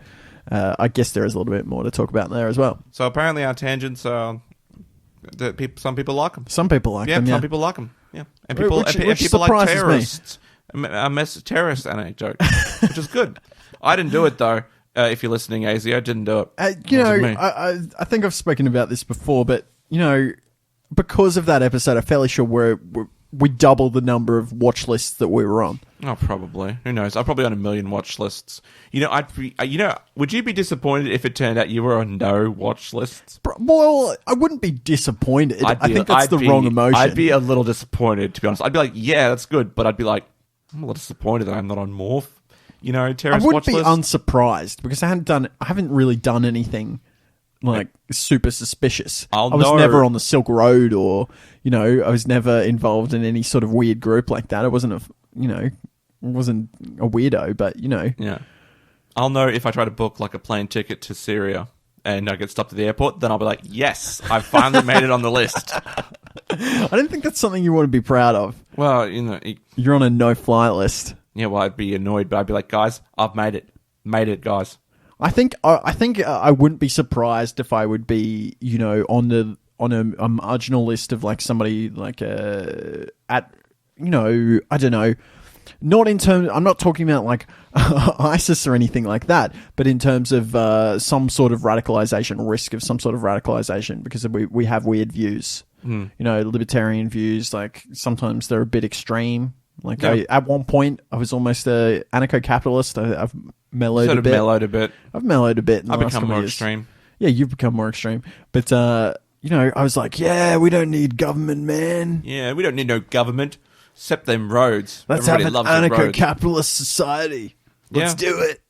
I guess there is a little bit more to talk about there as well. So apparently our tangents are... some people like them. Some people like them, yeah. Some people like them, yeah. And people, which people like terrorists. Terrorist anecdote, which is good. I didn't do it, though. If you're listening, AZ, I didn't do it. I think I've spoken about this before, but, because of that episode, I'm fairly sure we doubled the number of watch lists that we were on. Oh, probably. Who knows? I'm probably on 1 million watch lists. Would you be disappointed if it turned out you were on no watch lists? Well, I wouldn't be disappointed. I think that's the wrong emotion. I'd be a little disappointed, to be honest. I'd be like, yeah, that's good. But I'd be like, I'm a little disappointed that I'm not on more, terrorist watch lists. I wouldn't be unsurprised because I haven't really done anything like super suspicious. I was never on the Silk Road or, I was never involved in any sort of weird group like that. It wasn't wasn't a weirdo, but Yeah. I'll know if I try to book like a plane ticket to Syria and I get stopped at the airport, then I'll be like, yes, I finally made it on the list. I don't think that's something you want to be proud of. Well, you're on a no-fly list. Yeah, well, I'd be annoyed, but I'd be like, guys, I've made it. Made it, guys. I think I wouldn't be surprised if I would be, on a marginal list of like somebody like I don't know, not in terms. I'm not talking about like ISIS or anything like that, but in terms of some sort of radicalization, risk of some sort of radicalization, because we have weird views, libertarian views. Like sometimes they're a bit extreme. Like at one point, I was almost a anarcho-capitalist. I've mellowed a bit. I've mellowed a bit. I've become more extreme. Yeah, you've become more extreme. But I was like, yeah, we don't need government, man. Yeah, we don't need no government, except them roads. Let's have an anarcho-capitalist society. Let's do it.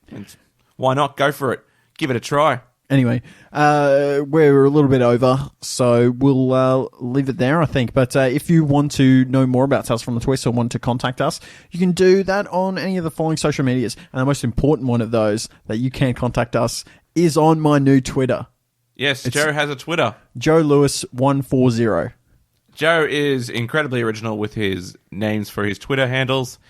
Why not? Go for it. Give it a try. Anyway, we're a little bit over, so we'll leave it there, I think. But if you want to know more about Tales from the Twist or want to contact us, you can do that on any of the following social medias. And the most important one of those that you can contact us is on my new Twitter. Yes, Joe has a Twitter. Joe Lewis 140. Joe is incredibly original with his names for his Twitter handles.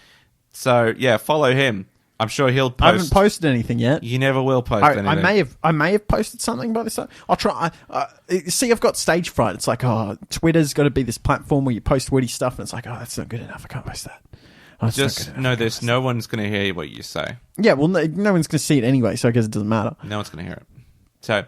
So, yeah, follow him. I'm sure he'll post. I haven't posted anything yet. You never will post anything. I may have posted something by this time. I'll try. See, I've got stage fright. It's like, Twitter's got to be this platform where you post witty stuff, and it's like, that's not good enough. I can't post that. Just know this: no one's going to hear what you say. Yeah, well, no one's going to see it anyway, so I guess it doesn't matter. No one's going to hear it. So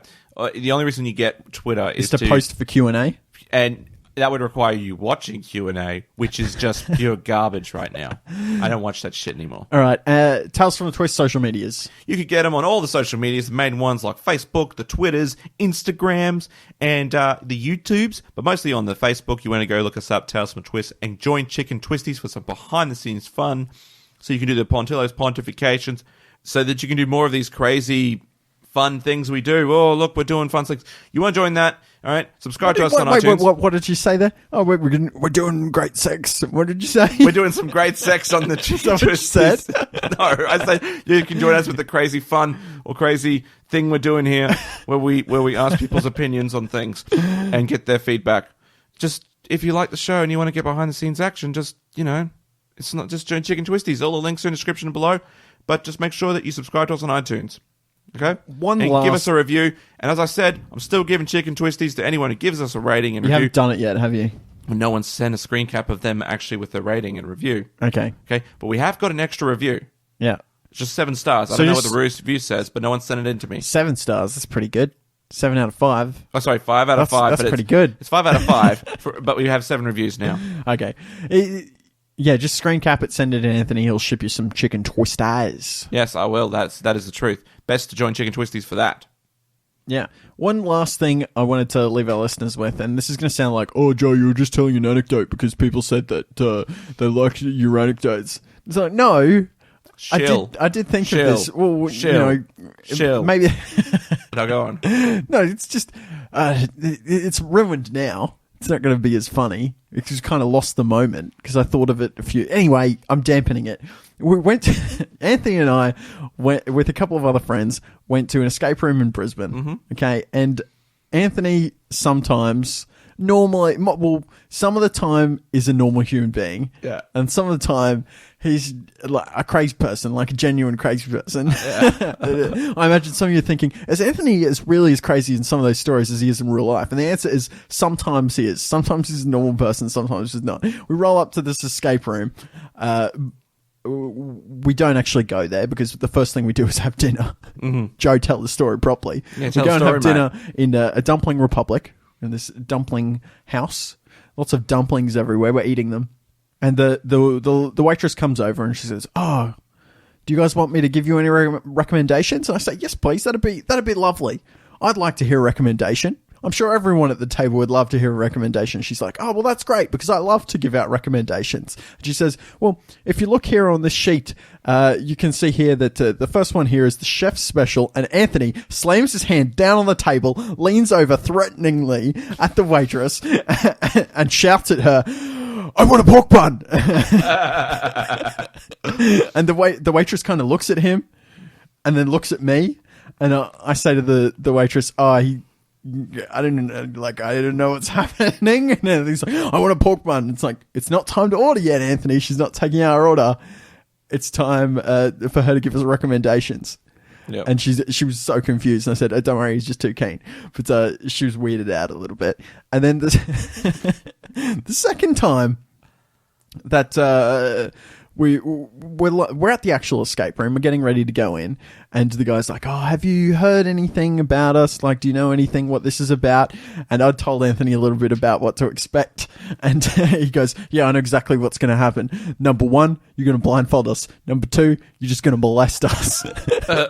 the only reason you get Twitter is to post for Q&A, and that would require you watching Q&A, which is just pure garbage right now. I don't watch that shit anymore. All right. Tales from the Twist social medias. You could get them on all the social medias, the main ones like Facebook, the Twitters, Instagrams, and the YouTubes. But mostly on the Facebook, you want to go look us up, Tales from the Twist, and join Chicken Twisties for some behind-the-scenes fun. So you can do the Pontillo's pontifications so that you can do more of these crazy fun things we do. Oh, look, we're doing fun things. You want to join that? All right, subscribe to us on iTunes. What did you say there? Oh, we're doing great sex. What did you say? We're doing some great sex on the Chicken Twisties. No, I said you can join us with the crazy fun or crazy thing we're doing here, where we ask people's opinions on things and get their feedback. Just if you like the show and you want to get behind the scenes action, just it's not just join Chicken Twisties. All the links are in the description below, but just make sure that you subscribe to us on iTunes. Okay? Give us a review. And as I said, I'm still giving Chicken Twisties to anyone who gives us a rating and review. You haven't done it yet, have you? No one's sent a screen cap of them actually with their rating and review. Okay. But we have got an extra review. Yeah. It's just 7 stars. I don't know what the review says, but no one sent it in to me. 7 stars. That's pretty good. 7 out of 5. Oh, sorry, 5 out of 5. That's pretty good. It's 5 out of 5, but we have 7 reviews now. Okay. Just screen cap it, send it to Anthony. He'll ship you some Chicken Twisties. Yes, I will. That is the truth. Best to join Chicken Twisties for that. Yeah. One last thing I wanted to leave our listeners with, and this is going to sound like, oh, Joe, you were just telling an anecdote because people said that they liked your anecdotes. It's like, no. Chill. I did think of this. Well, Chill. Maybe. No, go on. No, it's just, it's ruined now. It's not going to be as funny. It just kind of lost the moment because I thought of it Anyway, I'm dampening it. Anthony and I went with a couple of other friends, went to an escape room in Brisbane. Mm-hmm. Okay. And Anthony sometimes, some of the time is a normal human being. Yeah. And some of the time he's like a crazy person, like a genuine crazy person. Yeah. I imagine some of you are thinking, is Anthony really as crazy in some of those stories as he is in real life? And the answer is sometimes he is. Sometimes he's a normal person, sometimes he's not. We roll up to this escape room. We don't actually go there because the first thing we do is have dinner. Mm-hmm. Joe, tell the story properly. Yeah, we go and have dinner in a dumpling republic, in this dumpling house. Lots of dumplings everywhere. We're eating them. And the waitress comes over and she says, "Oh, do you guys want me to give you any recommendations?" And I say, "Yes, please. That'd be lovely. I'd like to hear a recommendation. I'm sure everyone at the table would love to hear a recommendation." She's like, "Oh, well, that's great because I love to give out recommendations." And she says, "Well, if you look here on this sheet, you can see here that the first one here is the chef's special." And Anthony slams his hand down on the table, leans over threateningly at the waitress and shouts at her, "I want a pork bun." And the waitress kind of looks at him and then looks at me. And I say to the waitress, I don't know what's happening. And he's like, "I want a pork bun." It's like, it's not time to order yet, Anthony. She's not taking our order. It's time for her to give us recommendations. Yep. And she was so confused. And I said, "Oh, don't worry, he's just too keen." But she was weirded out a little bit. And then the second time that we're at the actual escape room, we're getting ready to go in, and the guy's like, "Oh, have you heard anything about us? Like, do you know anything what this is about?" And I told Anthony a little bit about what to expect, and he goes, "Yeah, I know exactly what's going to happen. Number 1, you're going to blindfold us. Number 2, you're just going to molest us."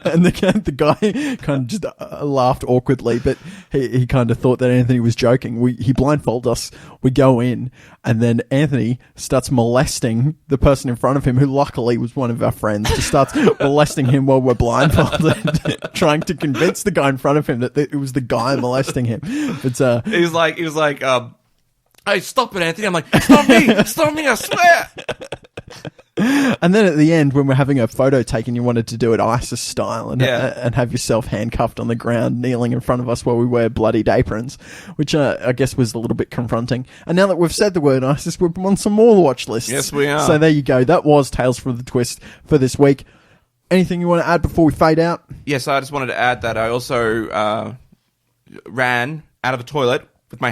And the guy kind of just laughed awkwardly, but he kind of thought that Anthony was joking. He blindfolded us. We go in, and then Anthony starts molesting the person in front of him, who luckily was one of our friends. Just starts molesting him while we're blindfolded, trying to convince the guy in front of him that it was the guy molesting him. But he was like, "Hey, stop it, Anthony!" I'm like, "Stop me! I swear!" And then at the end, when we're having a photo taken, you wanted to do it ISIS style and have yourself handcuffed on the ground, kneeling in front of us while we wear bloodied aprons, which I guess was a little bit confronting. And now that we've said the word ISIS, we're on some more watch lists. Yes, we are. So there you go. That was Tales from the Twist for this week. Anything you want to add before we fade out? Yes, I just wanted to add that I also ran out of the toilet with my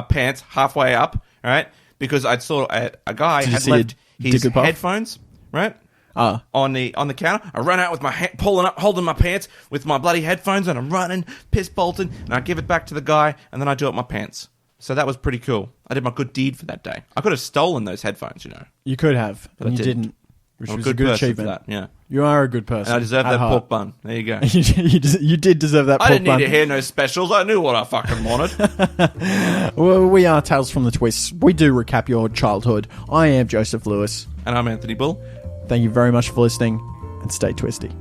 pants halfway up, all right? Because I saw a guy had left his headphones, right? On the counter. I run out with my holding my pants with my bloody headphones, and I'm running, piss bolting, and I give it back to the guy, and then I do it my pants. So that was pretty cool. I did my good deed for that day. I could have stolen those headphones, you know. You could have, but you didn't. Which was a good achievement. That, yeah. You are a good person. And I deserve that pork bun. There you go. You did deserve that pork bun. I didn't need to hear no specials. I knew what I fucking wanted. Well, we are Tales from the Twist. We do recap your childhood. I am Joseph Lewis. And I'm Anthony Bull. Thank you very much for listening, and stay twisty.